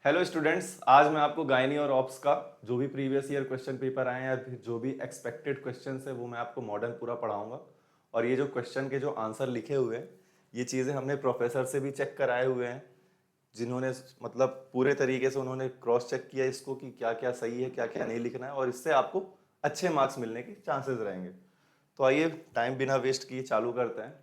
Hello students, आज मैं आपको गायनी और ऑप्स का जो भी प्रीवियस ईयर क्वेश्चन पेपर आए हैं या फिर जो भी एक्सपेक्टेड क्वेश्चंस है वो मैं आपको मॉडर्न पूरा पढ़ाऊंगा। और ये जो क्वेश्चन के जो आंसर लिखे हुए हैं ये चीज़ें हमने प्रोफेसर से भी चेक कराए हुए हैं, जिन्होंने मतलब पूरे तरीके से उन्होंने क्रॉस चेक किया इसको कि क्या क्या सही है क्या क्या नहीं लिखना है, और इससे आपको अच्छे मार्क्स मिलने के चांसेस रहेंगे। तो आइए टाइम बिना वेस्ट किए चालू करते हैं।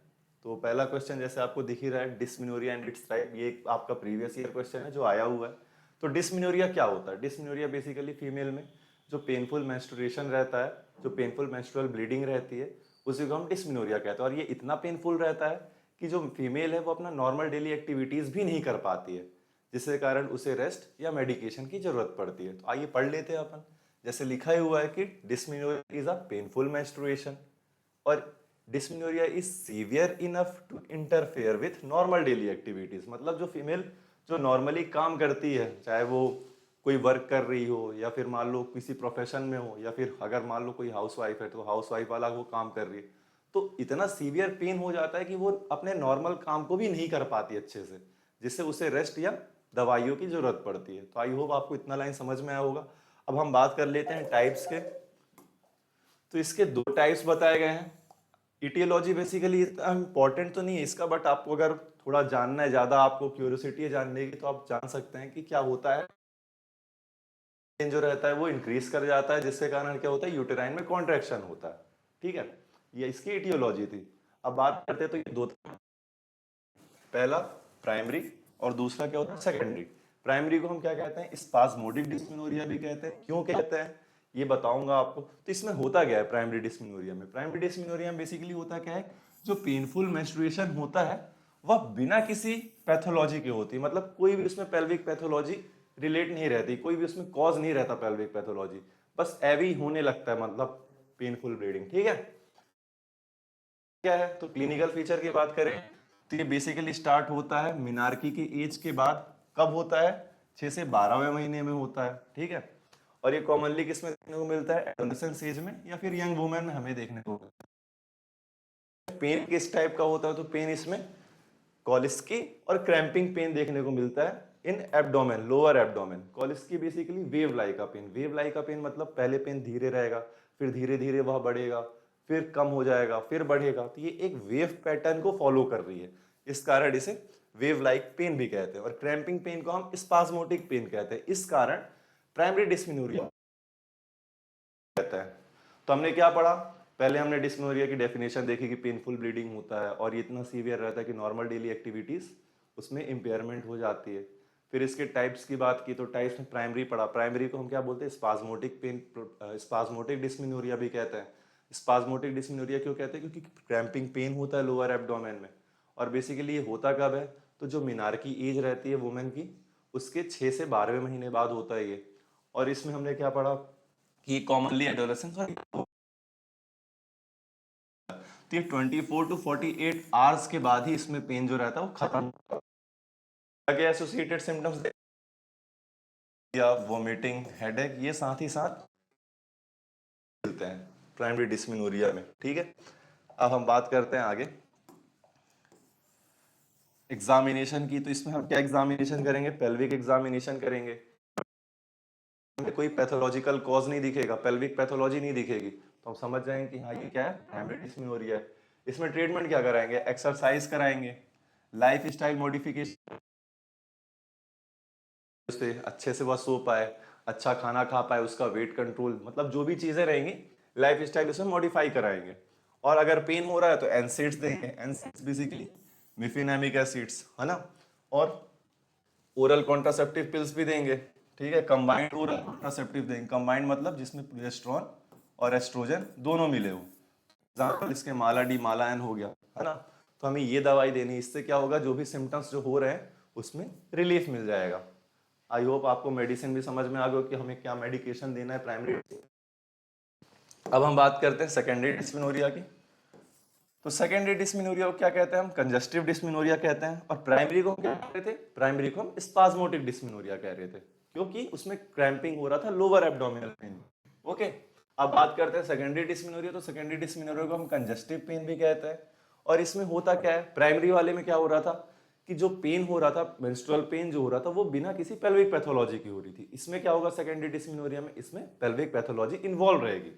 तो पहला क्वेश्चन जैसे आपको दिख ही रहा है, डिस्मिनोरिया एंड इट्स टाइप, ये आपका प्रीवियस ईयर क्वेश्चन है जो आया हुआ है। तो डिस्मिनोरिया क्या होता है? डिस्मिनोरिया बेसिकली फीमेल में जो पेनफुल मेंस्ट्रुएशन रहता है, जो पेनफुल मेंस्ट्रुअल ब्लीडिंग रहती है, उसी को हम डिस्मिनोरिया कहते हैं। और ये इतना पेनफुल रहता है कि जो फीमेल है वो अपना नॉर्मल डेली एक्टिविटीज भी नहीं कर पाती है, जिसके कारण उसे रेस्ट या मेडिकेशन की जरूरत पड़ती है। तो आइए पढ़ लेते हैं अपन। जैसे लिखा ही हुआ है कि dysmenorrhoea is a painful menstruation, और dysmenorrhoea is severe enough to interfere with normal daily activities. मतलब जो फीमेल जो नॉर्मली काम करती है, चाहे वो कोई वर्क कर रही हो या फिर मान लो किसी प्रोफेशन में हो, या फिर अगर मान लो कोई हाउसवाइफ है तो हाउसवाइफ वाला वो काम कर रही है, तो इतना सीवियर पेन हो जाता है कि वो अपने नॉर्मल काम को भी नहीं कर पाती अच्छे से, जिससे उसे रेस्ट या दवाइयों की जरूरत पड़ती है। तो आई होप आपको इतना लाइन समझ में आया होगा। अब हम बात कर लेते हैं टाइप्स के। तो इसके दो टाइप्स बताए गए हैं। इटियोलॉजी बेसिकली इतना इंपॉर्टेंट तो नहीं है इसका, बट आपको अगर थोड़ा जानना है, ज्यादा आपको क्यूरियोसिटी है जानने की, तो आप जान सकते हैं कि क्या होता है। जो रहता है वो इंक्रीज कर जाता है, जिसके कारण क्या होता है, यूटेराइन में कॉन्ट्रैक्शन होता है। ठीक है, ये इसकी इटियोलॉजी थी। अब बात करते हैं तो ये दो, पहला प्राइमरी और दूसरा क्या होता है, सेकेंडरी। प्राइमरी को हम क्या कहते हैं, स्पाज्मोडिक डिस्मेनोरिया भी कहते हैं। क्यों कहते हैं ये बताऊंगा आपको। तो इसमें होता क्या है प्राइमरी डिस्मेनोरिया में? प्राइमरी डिस्मेनोरिया में बेसिकली होता क्या है, जो पेनफुल मेंस्ट्रुएशन होता है वह बिना किसी पैथोलॉजी के होती है। मतलब कोई भी उसमें पेल्विक पैथोलॉजी रिलेट नहीं रहती, कोई भी उसमें कॉज नहीं रहता पेल्विक पैथोलॉजी, बस एवी होने लगता है, मतलब पेनफुल ब्लीडिंग। ठीक है, क्या है तो क्लिनिकल फीचर की बात करें तो ये बेसिकली स्टार्ट होता है मिनार्की की एज के बाद। कब होता है? 6 से 12वें महीने में होता है। ठीक है, और ये कॉमनली किस में देखने को मिलता है? एडोलेसेंस एज में या फिर यंग वुमेन में हमें देखने को मिलता है। पेन किस टाइप का होता है? तो पेन इसमें कॉलिस्की और क्रैम्पिंग पेन देखने को मिलता है इन एब्डोमेन, लोअर एब्डोमेन। कॉलिस्की बेसिकली वेव लाइक का पेन। वेव लाइक का पेन मतलब पहले पेन धीरे रहेगा, फिर धीरे धीरे वह बढ़ेगा, फिर कम हो जाएगा, फिर बढ़ेगा। तो ये एक वेव पैटर्न को फॉलो कर रही है, इस कारण इसे वेव लाइक पेन भी कहते हैं। और क्रैम्पिंग पेन को हम स्पाज्मोटिक पेन कहते हैं। इस कारण प्राइमरी डिस्मेनोरिया कहता है। तो हमने क्या पढ़ा? पहले हमने डिस्मेनोरिया की डेफिनेशन देखी कि पेनफुल ब्लीडिंग होता है और ये इतना सीवियर रहता है कि नॉर्मल डेली एक्टिविटीज उसमें इंपेयरमेंट हो जाती है। फिर इसके टाइप्स की बात की तो टाइप्स में प्राइमरी पढ़ा। प्राइमरी को हम क्या बोलते हैं? स्पाज्मोटिक पेन, स्पाज्मोटिक डिस्मेनोरिया भी कहते हैं। स्पाज्मोटिक डिस्मेनोरिया क्यों कहते हैं? क्योंकि क्रैम्पिंग पेन होता है लोअर एब्डोमेन में। और बेसिकली ये होता कब है? तो जो मीनार की एज रहती है वुमेन की, उसके 6 से 12वें महीने बाद होता है ये। और इसमें हमने क्या पढ़ा कि कॉमनली एडोलेसेंस, तो ये 24 टू 48 आवर्स के बाद ही इसमें पेन जो रहता है वो खत्म होता है। आगे एसोसिएटेड सिम्टम्स या वोमिटिंग, हेडेक, ये साथ ही साथ मिलते हैं प्राइमरी डिस्मेनोरिया में। ठीक है, अब हम बात करते हैं आगे एग्जामिनेशन की। तो इसमें हम क्या एग्जामिनेशन करेंगे? पेल्विक एग्जामिनेशन करेंगे। कोई पैथोलॉजिकल कॉज नहीं दिखेगा, पेल्विक पैथोलॉजी नहीं दिखेगी, तो हम समझ जाएंगे कि हाँ ये क्या है, प्राइमरी डिस्मेनोरिया है। इसमें ट्रीटमेंट क्या कराएंगे? एक्सरसाइज कराएंगे, लाइफ स्टाइल मॉडिफिकेशन, से अच्छे से वह सो पाए, अच्छा खाना खा पाए, उसका वेट कंट्रोल, मतलब जो भी चीजें रहेंगी लाइफ स्टाइल उसमें मॉडिफाई कराएंगे। और अगर पेन हो रहा है तो एनसेड्स देंगे। एनसेड्स बेसिकली मिफिनेमिक एसिड्स है ना। और ओरल कॉन्ट्रासेप्टिव पिल्स भी देंगे। ठीक है, कंबाइंड ओरल कॉन्ट्रासेप्टिव देंगे। कंबाइंड मतलब जिसमें प्रोजेस्टेरोन और एस्ट्रोजन दोनों मिले हो। एग्जाम्पल इसके माला डी, माला एन हो गया है ना। तो हमें ये दवाई देनी, इससे क्या होगा, जो भी सिम्टम्स जो हो रहे हैं उसमें रिलीफ मिल जाएगा। आई होप आपको मेडिसिन भी समझ में आ गया कि हमें क्या मेडिकेशन देना है प्राइमरी। अब हम बात करते हैं सेकेंडरी डिस्मेनोरिया की। तो सेकेंडरी डिस्मेनोरिया को क्या कहते हैं? हम कंजस्टिव डिस्मेनोरिया कहते हैं। और प्राइमरी को क्या कह रहे थे? प्राइमरी को हम स्पाज्मोटिक डिस्मेनोरिया कह रहे थे, क्योंकि उसमें क्रैम्पिंग हो रहा था लोअर एब्डोमिनल पेन। ओके, अब बात करते हैं सेकेंडरी डिस्मेनोरिया। तो सेकेंडरी डिस्मेनोरिया को हम कंजस्टिव पेन भी कहते हैं। और इसमें होता क्या है? प्राइमरी वाले में क्या हो रहा था कि जो पेन हो रहा था, मेंस्ट्रुअल पेन जो हो रहा था, वो बिना किसी पेल्विक पैथोलॉजी की हो रही थी। इसमें क्या होगा सेकेंडरी डिस्मेनोरिया में, इसमें पेल्विक पैथोलॉजी इन्वॉल्व रहेगी।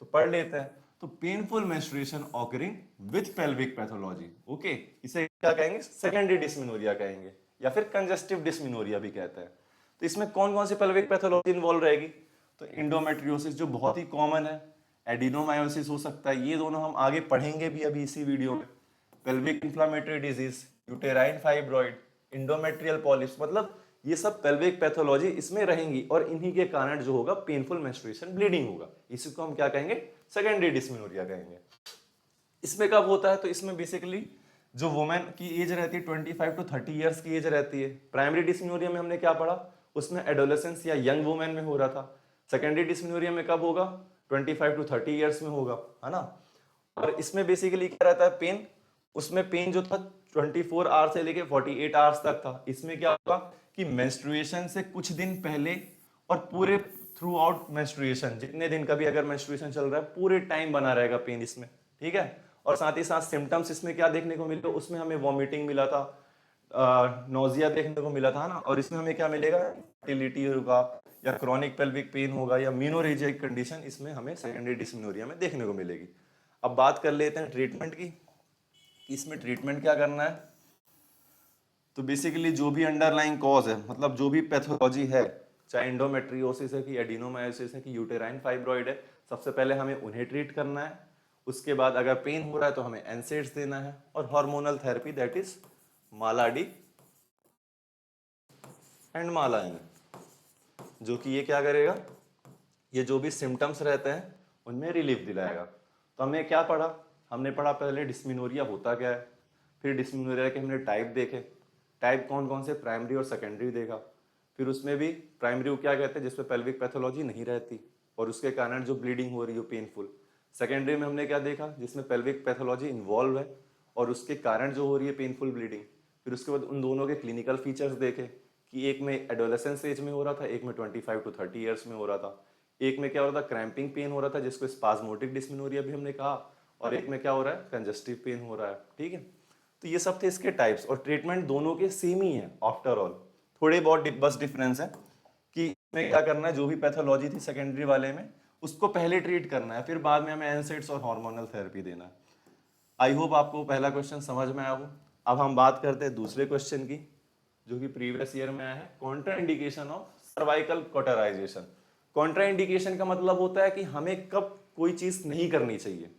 तो पढ़ लेते हैं। तो painful menstruation occurring with pelvic pathology, okay, इसे क्या कहेंगे, सेकेंडरी डिस्मेनोरिया कहेंगे, या फिर कंजेस्टिव डिस्मेनोरिया भी कहते हैं। तो इसमें कौन कौन सी पेल्विक पैथोलॉजी इन्वॉल्व रहेगी? तो इंडोमेट्रियोसिस जो बहुत ही कॉमन है, एडिनोमायोसिस हो सकता है, ये दोनों हम आगे पढ़ेंगे भी अभी इसी वीडियो में। Pelvic inflammatory disease, uterine fibroid, endometrial polyps, मतलब ये सब पेल्विक पैथोलॉजी इसमें रहेंगी और इन्हीं के कारण जो होगा पेनफुल मेंस्ट्रुएशन, ब्लीडिंग होगा। इसी को हम क्या कहेंगे, सेकेंडरी डिस्मेनोरिया कहेंगे। इसमें कब होता है? तो इसमें बेसिकली जो वुमेन की एज रहती है 25 टू 30 ईयर्स की एज रहती है। प्राइमरी डिस्मेनोरिया में हमने क्या पढ़ा, उसमें एडोलेसेंस या यंग वुमेन में हो रहा था। सेकेंडरी डिस्मेनोरिया में कब होगा? 25 टू 30 ईयर्स में होगा, है ना। और इसमें बेसिकली क्या रहता है, पेन, उसमें पेन जो था 24 आवर्स से लेके 48 आवर्स तक था। इसमें क्या होगा कि मेंस्ट्रुएशन से कुछ दिन पहले और पूरे थ्रू आउट मेंस्ट्रुएशन, जितने दिन का भी अगर मेंस्ट्रुएशन चल रहा है, पूरे टाइम बना रहेगा पेन इसमें, ठीक है। और साथ ही साथ सिम्टम्स इसमें क्या देखने को मिले, उसमें हमें वॉमिटिंग मिला था, नोजिया देखने को मिला था ना। और इसमें हमें क्या मिलेगा, मोटिलिटी होगा, या क्रॉनिक पेल्विक पेन होगा, या मीनोरेजिक कंडीशन इसमें हमें सेकेंडरी डिस्मेनोरिया में देखने को मिलेगी। अब बात कर लेते हैं ट्रीटमेंट की, कि इसमें ट्रीटमेंट क्या करना है। तो बेसिकली जो भी अंडरलाइंग कॉज है, मतलब जो भी पैथोलॉजी है, चाहे इंडोमेट्रियोसिस है कि एडिनोमायोसिस है कि यूटेराइन फाइब्रॉइड है, सबसे पहले हमें उन्हें ट्रीट करना है। उसके बाद अगर पेन हो रहा है तो हमें एनसेड्स देना है, और hormonal therapy, that is Mala D and Mala N, जो कि ये क्या करेगा, ये जो भी सिम्टम्स रहते हैं उनमें रिलीफ दिलाएगा। तो हमने क्या पढ़ा, हमने पढ़ा पहले डिस्मेनोरिया होता क्या है, फिर डिस्मेनोरिया के हमने टाइप देखे, टाइप कौन कौन से, प्राइमरी और सेकेंडरी देखा। फिर उसमें भी प्राइमरी को क्या कहते हैं, जिसमें पेल्विक पैथोलॉजी नहीं रहती और उसके कारण जो ब्लीडिंग हो रही हो पेनफुल। सेकेंडरी में हमने क्या देखा, जिसमें पेल्विक पैथोलॉजी इन्वॉल्व है और उसके कारण जो हो रही है पेनफुल ब्लीडिंग। फिर उसके बाद उन दोनों के क्लिनिकल फीचर्स देखे, कि एक में एडोलेसेंस एज में हो रहा था, एक में 25 टू 30 ईयर्स में हो रहा था। एक में क्या हो रहा था, क्रैम्पिंग पेन हो रहा था, जिसको स्पाज्मोटिक डिस्मेनोरिया भी हमने कहा, और एक में क्या हो रहा है, कंजस्टिव पेन हो रहा है, ठीक है। तो ये सब थे इसके टाइप्स, और ट्रीटमेंट दोनों के सेम ही है आफ्टर ऑल, थोड़े बहुत बस डिफरेंस है कि इसमें क्या करना है, जो भी पैथोलॉजी थी सेकेंडरी वाले में उसको पहले ट्रीट करना है, फिर बाद में हमें एनसेड्स और हार्मोनल थेरेपी देना है। आई होप आपको पहला क्वेश्चन समझ में आया हो। अब हम बात करते हैं दूसरे क्वेश्चन की, जो कि प्रीवियस ईयर में आया है, contraindication of cervical cauterization. Contraindication का मतलब होता है कि हमें कब कोई चीज नहीं करनी चाहिए,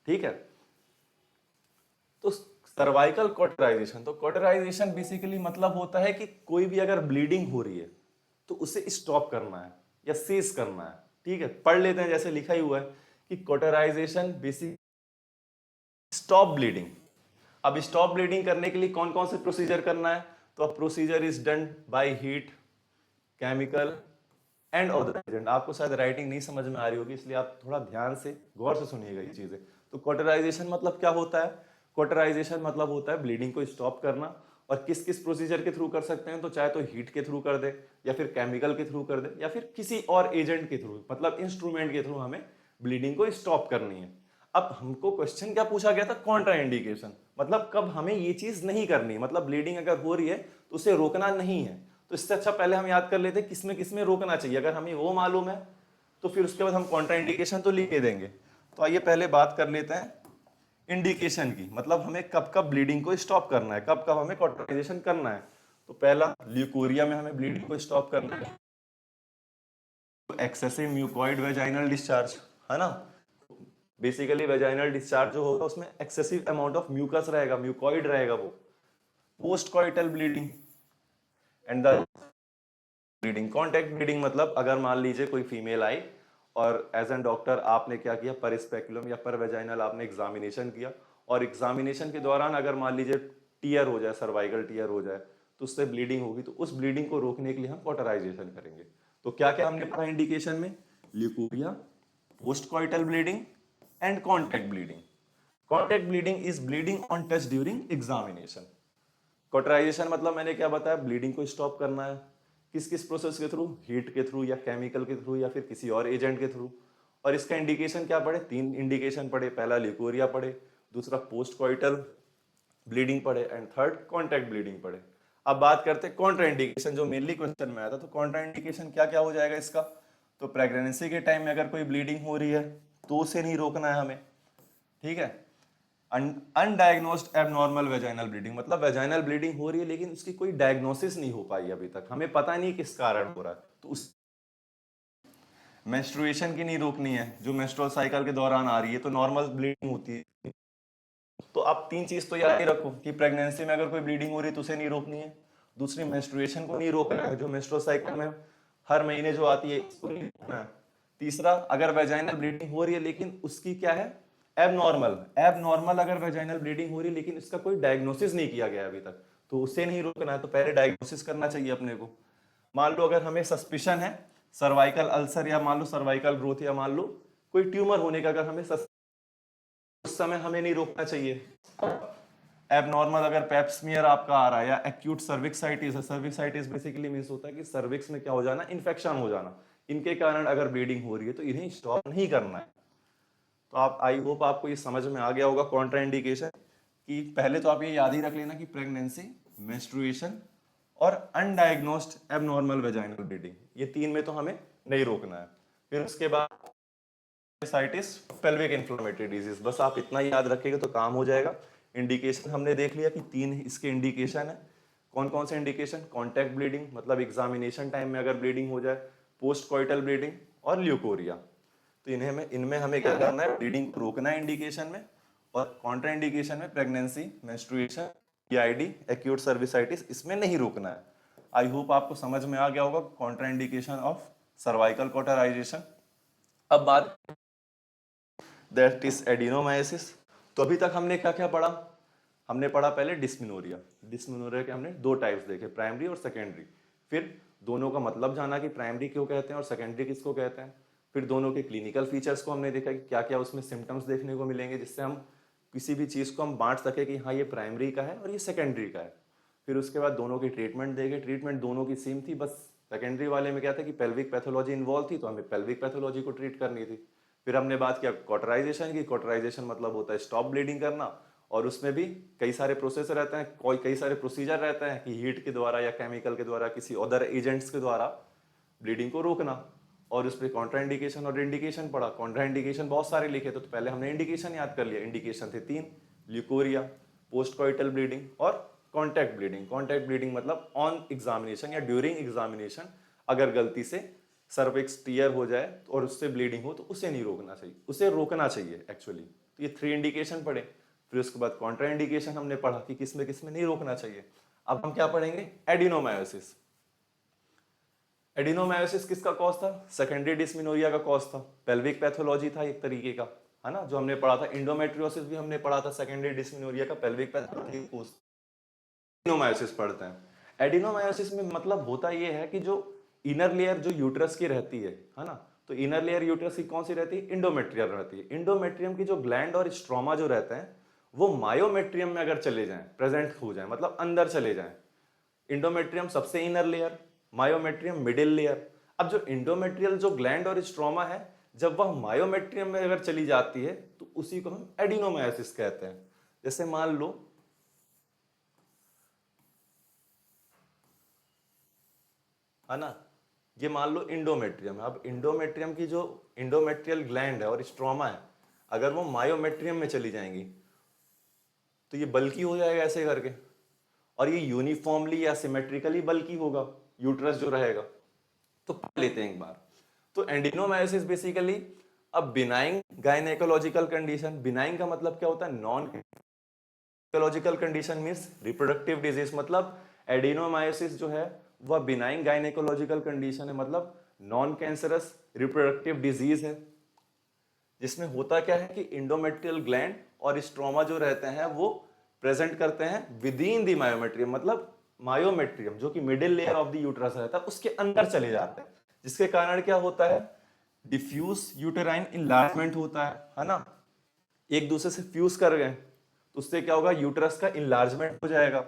ठीक है। तो सर्वाइकल कॉटराइजेशन, तो कॉटराइजेशन बेसिकली मतलब होता है कि कोई भी अगर ब्लीडिंग हो रही है तो उसे स्टॉप करना है या सीज करना है, ठीक है। पढ़ लेते हैं, जैसे लिखा ही हुआ है कि कॉटराइजेशन बेसिक स्टॉप ब्लीडिंग। अब स्टॉप ब्लीडिंग करने के लिए कौन कौन से प्रोसीजर करना है, तो procedure is done by heat, chemical and other agent. आपको शायद राइटिंग नहीं समझ में आ रही होगी, इसलिए आप थोड़ा ध्यान से गौर से सुनिएगा ये चीजें। तो कॉटराइजेशन मतलब क्या होता है, कॉटराइजेशन मतलब होता है ब्लीडिंग को स्टॉप करना। और किस किस प्रोसीजर के थ्रू कर सकते हैं, तो चाहे तो हीट के थ्रू कर दे, या फिर केमिकल के थ्रू कर दे, या फिर किसी और एजेंट के थ्रू, मतलब इंस्ट्रूमेंट के थ्रू हमें ब्लीडिंग को स्टॉप करनी है। अब हमको क्वेश्चन क्या पूछा गया था, कॉन्ट्रा इंडिकेशन, मतलब कब हमें ये चीज नहीं करनी, मतलब ब्लीडिंग अगर हो रही है तो उसे रोकना नहीं है। तो इससे अच्छा पहले हम याद कर लेते हैं किसमें किसमें रोकना चाहिए, अगर हमें वो मालूम है तो फिर उसके बाद हम कॉन्ट्रा इंडिकेशन तो लिख के देंगे। तो आइए पहले बात कर लेते हैं इंडिकेशन की, मतलब हमें कब कब ब्लीडिंग को स्टॉप करना है, कब कब हमें कॉटराइजेशन करना है। तो पहला, ल्यूकोरिया में हमें ब्लीडिंग को स्टॉप करना है, एक्सेसिव म्यूकॉइड वेजाइनल डिस्चार्ज, है ना। बेसिकली वेजाइनल डिस्चार्ज जो होगा उसमें एक्सेसिव अमाउंट ऑफ म्यूकस रहेगा, म्यूकॉइड रहेगा वो। Post coital bleeding and the bleeding, contact bleeding, मतलब अगर मान लीजिए कोई फीमेल आई और एज एन डॉक्टर आपने क्या किया, पर स्पेकुलम या पर वेजाइनल आपने एग्जामिनेशन किया, और एग्जामिनेशन के दौरान अगर मान लीजिए टीयर हो जाए, सर्वाइकल टीयर हो जाए, तो उससे ब्लीडिंग होगी, तो उस ब्लीडिंग को रोकने के लिए हम कॉटराइजेशन करेंगे। तो क्या क्या हमने पढ़ा इंडिकेशन में, leucorrhoea, post coital bleeding and contact bleeding. Contact bleeding is bleeding on touch during examination. Cauterization मतलब मैंने क्या बताया, ब्लीडिंग को स्टॉप करना है, किस किस प्रोसेस के थ्रू, हीट के थ्रू या केमिकल के थ्रू या फिर किसी और एजेंट के थ्रू। और इसका इंडिकेशन क्या पढ़े, तीन इंडिकेशन पढ़े, पहला ल्यूकोरिया पढ़े, दूसरा पोस्ट कॉइटल ब्लीडिंग पढ़े एंड थर्ड कॉन्टैक्ट ब्लीडिंग पढ़े। अब बात करते हैं कॉन्ट्राइंडिकेशन, जो मेनली क्वेश्चन में आया था। तो कॉन्ट्राइंडिकेशन क्या क्या हो जाएगा इसका? तो प्रेगनेंसी के टाइम में अगर कोई ब्लीडिंग हो रही है तो उसे नहीं रोकना है हमें, ठीक है। अनडायग्नोस्ड एबनॉर्मल वेजाइनल ब्लीडिंग, मतलब वेजाइनल ब्लीडिंग हो रही है लेकिन उसकी कोई डायग्नोसिस नहीं हो पाई अभी तक, हमें पता नहीं किस कारण हो रहा है, तो उस मेंस्ट्रुएशन की नहीं रोकनी है, जो मेंस्ट्रुअल साइकिल के दौरान आ रही है तो नॉर्मल ब्लीडिंग होती है। तो आप तीन चीज तो याद ही रखो कि प्रेगनेंसी में अगर कोई ब्लीडिंग हो रही है तो उसे नहीं रोकनी है, दूसरी मेंस्ट्रुएशन को नहीं रोकना है, जो मेंस्ट्रुअल साइकिल में हर महीने जो आती है इसको नहीं रोकना है। तीसरा, अगर वेजाइनल ब्लीडिंग हो रही है लेकिन उसकी क्या है, एबनॉर्मल, एबनॉर्मल अगर वेजाइनल ब्लीडिंग हो रही है लेकिन इसका कोई डायग्नोसिस नहीं किया गया अभी तक, तो उसे नहीं रोकना है। तो पहले डायग्नोसिस करना चाहिए अपने को। मान लो अगर हमें सस्पिशन है सर्वाइकल अल्सर, या मान लो सर्वाइकल ग्रोथ, या मान लो कोई ट्यूमर होने का अगर हमें उस समय हमें नहीं रोकना चाहिए। एबनॉर्मल अगर पेप्समियर आपका आ रहा है, या एक्यूट सर्विक्साइटिस है, सर्विक्साइटिस बेसिकली मींस होता है कि सर्विक्स में क्या हो जाना, इन्फेक्शन हो जाना, इनके कारण अगर ब्लीडिंग हो रही है तो इन्हें स्टॉप नहीं करना है। तो आप, आई होप आपको ये समझ में आ गया होगा कॉन्ट्राइंडिकेशन, कि पहले तो आप ये याद ही रख लेना कि प्रेगनेंसी, मेंस्ट्रुएशन और अनडायग्नोस्ड एबनॉर्मल वेजाइनल ब्लीडिंग, ये तीन में तो हमें नहीं रोकना है। फिर उसके बाद साइटिस, पेल्विक इन्फ्लेमेटरी डिजीज, बस आप इतना ही याद रखेंगे तो काम हो जाएगा। इंडिकेशन हमने देख लिया कि तीन इसके इंडिकेशन है। कौन कौन से इंडिकेशन? कॉन्टैक्ट ब्लीडिंग, मतलब एग्जामिनेशन टाइम में अगर ब्लीडिंग हो जाए, पोस्ट कॉइटल ब्लीडिंग और ल्यूकोरिया। तो इनमें हमें क्या करना है, ब्लीडिंग को रोकना है इंडिकेशन में, और कॉन्ट्रा इंडिकेशन में pregnancy, menstruation, PID, acute cervicitis, इसमें नहीं रोकना है। आई होप आपको समझ में आ गया होगा contraindication of cervical cauterization. अब बात दैट इज एडिनोमाइसिस। तो अभी तक हमने क्या क्या पढ़ा? हमने पढ़ा पहले डिस्मिनोरिया। डिस्मिनोरिया के हमने दो टाइप्स देखे, प्राइमरी और सेकेंडरी। फिर दोनों का मतलब जाना कि प्राइमरी क्यों कहते हैं और सेकेंडरी किसको कहते हैं। फिर दोनों के क्लिनिकल फीचर्स को हमने देखा कि क्या क्या उसमें सिम्टम्स देखने को मिलेंगे जिससे हम किसी भी चीज़ को हम बांट सके कि हाँ ये प्राइमरी का है और ये सेकेंडरी का है। फिर उसके बाद दोनों की ट्रीटमेंट देखे, ट्रीटमेंट दोनों की सेम थी, बस सेकेंडरी वाले में क्या था कि पेल्विक पैथोलॉजी इन्वॉल्व थी तो हमें पेल्विक पैथोलॉजी को ट्रीट करनी थी। फिर हमने बात किया कॉटराइजेशन की। कॉटराइजेशन मतलब होता है स्टॉप ब्लीडिंग करना, और उसमें भी कई सारे प्रोसेस रहते हैं, कई सारे प्रोसीजर रहते हैं कि हीट के द्वारा या केमिकल के द्वारा, किसी अदर एजेंट्स के द्वारा ब्लीडिंग को रोकना। और उस पर कॉन्ट्रा इंडिकेशन और इंडिकेशन पढ़ा। कॉन्ट्रा इंडिकेशन बहुत सारे लिखे थे, तो पहले हमने इंडिकेशन याद कर लिया। इंडिकेशन थे तीन, ल्यूकोरिया, पोस्ट कॉइटल ब्लीडिंग और कॉन्टैक्ट ब्लीडिंग। कॉन्टैक्ट ब्लीडिंग मतलब ऑन एग्जामिनेशन या ड्यूरिंग एग्जामिनेशन अगर गलती से सर्विक्स टीयर हो जाए और उससे ब्लीडिंग हो तो उसे नहीं रोकना चाहिए, उसे रोकना चाहिए एक्चुअली। तो ये थ्री इंडिकेशन पढ़े। फिर उसके बाद कॉन्ट्रा इंडिकेशन हमने पढ़ा कि किसमें किसमें नहीं रोकना चाहिए। अब हम क्या पढ़ेंगे? एडिनोमायोसिस। एडिनोमायोसिस किसका कॉज था? सेकेंडरी डिस्मिनोरिया का कॉज था, पेल्विक पैथोलॉजी था एक तरीके का, है ना, जो हमने पढ़ा था। इंडोमेट्रियोसिस भी हमने पढ़ा था, सेकेंडरी डिस्मिनोरिया का पेल्विक पैथोलॉजी कॉज। एडिनोमायोसिस पढ़ते हैं। एडिनोमायोसिस में मतलब होता ये है कि जो इनर लेयर जो यूट्रस की रहती है ना, तो इनर लेयर यूट्रस की कौन सी रहती है? इंडोमेट्रियम रहती है। इंडोमेट्रियम की जो ग्लैंड और स्ट्रोमा जो रहते हैं वो मायोमेट्रियम में अगर चले जाएं, प्रेजेंट हो जाएं, मतलब अंदर चले जाएं। इंडोमेट्रियम सबसे inner layer, myometrium middle layer. अब जो इंडोमेट्रियल जो ग्लैंड और स्ट्रोमा है, जब वह मायोमेट्रियम में अगर चली जाती है तो उसी को हम एडिनोमायोसिस कहते हैं। जैसे मान लो, है ना, ये मान लो इंडोमेट्रियम है। अब इंडोमेट्रियम की जो इंडोमेट्रियल ग्लैंड है और स्ट्रोमा है, अगर वो मायोमेट्रियम में चली जाएंगी तो ये बल्की हो जाएगा ऐसे करके, और ये यूनिफॉर्मली या सिमेट्रिकली बल्की होगा यूट्रस जो रहेगा। तो पढ़ लेते हैं एक बार। तो adenomyosis basically a benign gynaecological condition. Benign का मतलब क्या होता है? Non gynaecological condition means reproductive disease. मतलब एडिनोमायोसिस जो है वह बिनाइन गायनेकोलॉजिकल कंडीशन है, मतलब नॉन कैंसरस रिप्रोडक्टिव डिजीज है, जिसमें होता क्या है कि इंडोमेट्रियल ग्लैंड और स्ट्रोमा जो रहते हैं वो प्रेजेंट करते हैं विद इन द मायोमेट्रियम, मतलब मायोमेट्रियम जो कि middle layer of the uterus रहता है उसके अंदर चले जाते हैं, जिसके कारण क्या होता है? डिफ्यूज यूटेराइन इनलार्जमेंट होता है ना, एक दूसरे से फ्यूज कर गए तो उससे क्या होगा? यूट्रस का इनलार्जमेंट हो जाएगा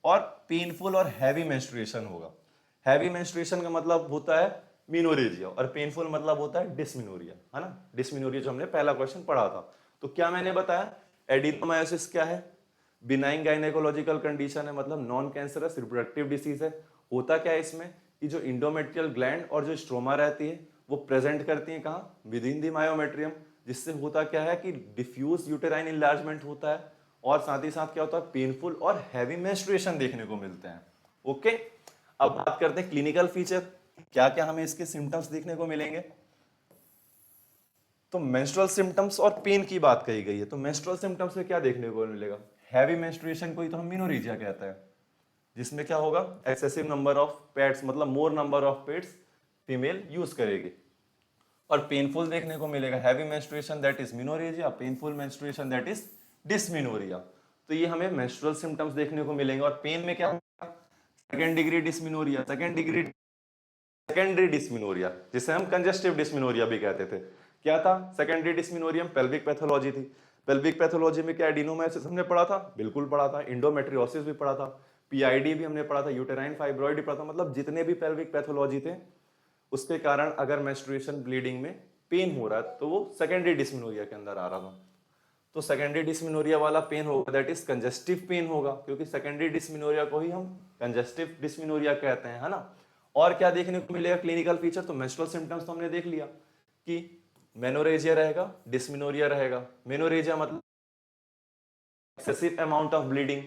और पेनफुल और हैवी मेंस्ट्रुएशन होगा। हैवी मेंस्ट्रुएशन का मतलब होता है मीनोरेजिया, और पेनफुल मतलब होता है डिस्मिनोरिया, है ना। डिस्मिनोरिया जो हमने पहला क्वेश्चन पढ़ा था। तो क्या मैंने बताया? एडिनोमायोसिस क्या है? बिनाइन गायनेकोलॉजिकल कंडीशन है, मतलब नॉन कैंसरस रिप्रोडक्टिव डिसीज है। होता क्या है इसमें कि जो इंडोमेट्रियल ग्लैंड और जो स्ट्रोमा रहती है वो प्रेजेंट करती है कहाँ, विद इन द मायोमेट्रियम, जिससे होता क्या है कि डिफ्यूज यूटेराइन इनलार्जमेंट होता है और साथ ही साथ क्या होता है, पेनफुल और हैवी मेंस्ट्रुएशन देखने को मिलते हैं। ओके, अब बात करते हैं क्लिनिकल फीचर, क्या क्या हमें इसके सिम्टम्स देखने को मिलेंगे। तो मेंस्ट्रुअल सिम्टम्स और पेन की बात कही गई है, तो मेंस्ट्रुअल सिम्टम्स में क्या देखने को मिलेगा, हैवी मेंस्ट्रुएशन को ही तो हम मेनोरेजिया कहते हैं, जिसमें क्या होगा, एक्सेसिव नंबर ऑफ पैड्स, मतलब more number of pads female use करेगी। और पेनफुल देखने को मिलेगा, heavy menstruation that is menorrhagia, painful menstruation that is dysmenorrhoea. तो ये हमें मेंस्ट्रुअल सिम्टम्स देखने को मिलेंगे। और पेन में क्या होगा, second degree dysmenorrhoea, secondary dysmenorrhoea, जिसे हम कंजेस्टिव डिस्मेनोरिया भी कहते थे। क्या था सेकेंडरी डिस्मेनोरिया, पेल्विक पैथोलॉजी थी। पेल्विक पैथोलॉजी में क्या एडिनोमायोसिस हमने पढ़ा था, बिल्कुल पढ़ा था, इंडोमेट्रियोसिस भी पढ़ा था, पीआईडी भी हमने पढ़ा था, यूटेराइन फाइब्रॉइड भी पढ़ा था, मतलब जितने भी पेल्विक पैथोलॉजी थे उसके कारण अगर मेंस्ट्रुएशन ब्लीडिंग में पेन हो रहा है तो वो सेकेंडरी डिस्मेनोरिया के अंदर आ रहा था। तो सेकेंडरी डिस्मेनोरिया वाला पेन होगा दैट इज कंजेस्टिव पेन होगा, क्योंकि सेकेंडरी डिस्मेनोरिया को ही हम कंजेस्टिव डिस्मेनोरिया कहते हैं, है ना। और क्या देखने को मिलेगा क्लिनिकल फीचर, तो मेंस्ट्रुअल सिम्टम्स तो हमने देख लिया कि मेनोरेजिया रहेगा, डिस्मेनोरिया रहेगा। मेनोरेजिया मतलब excessive amount of bleeding,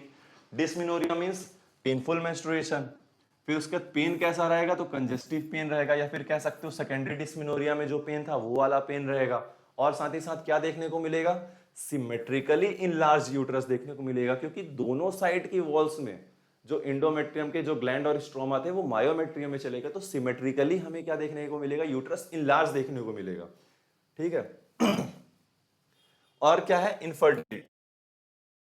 dysmenorrhoea means painful menstruation. फिर उसके बाद पेन कैसा रहेगा, तो कंजेस्टिव पेन रहेगा, या फिर कह सकते हो सेकेंडरी डिस्मेनोरिया में जो पेन था वो वाला पेन रहेगा। और साथ ही साथ क्या देखने को मिलेगा, सिमेट्रिकली इनलार्ज यूट्रस देखने को मिलेगा, क्योंकि दोनों साइड की वॉल्स में जो इंडोमेट्रियम के जो ग्लैंड और स्ट्रोमा थे वो मायोमेट्रियम में चले गए, तो सिमेट्रिकली हमें क्या देखने को मिलेगा, यूट्रस इनलार्ज देखने को मिलेगा। ठीक है। और क्या है, इनफर्टिलिटी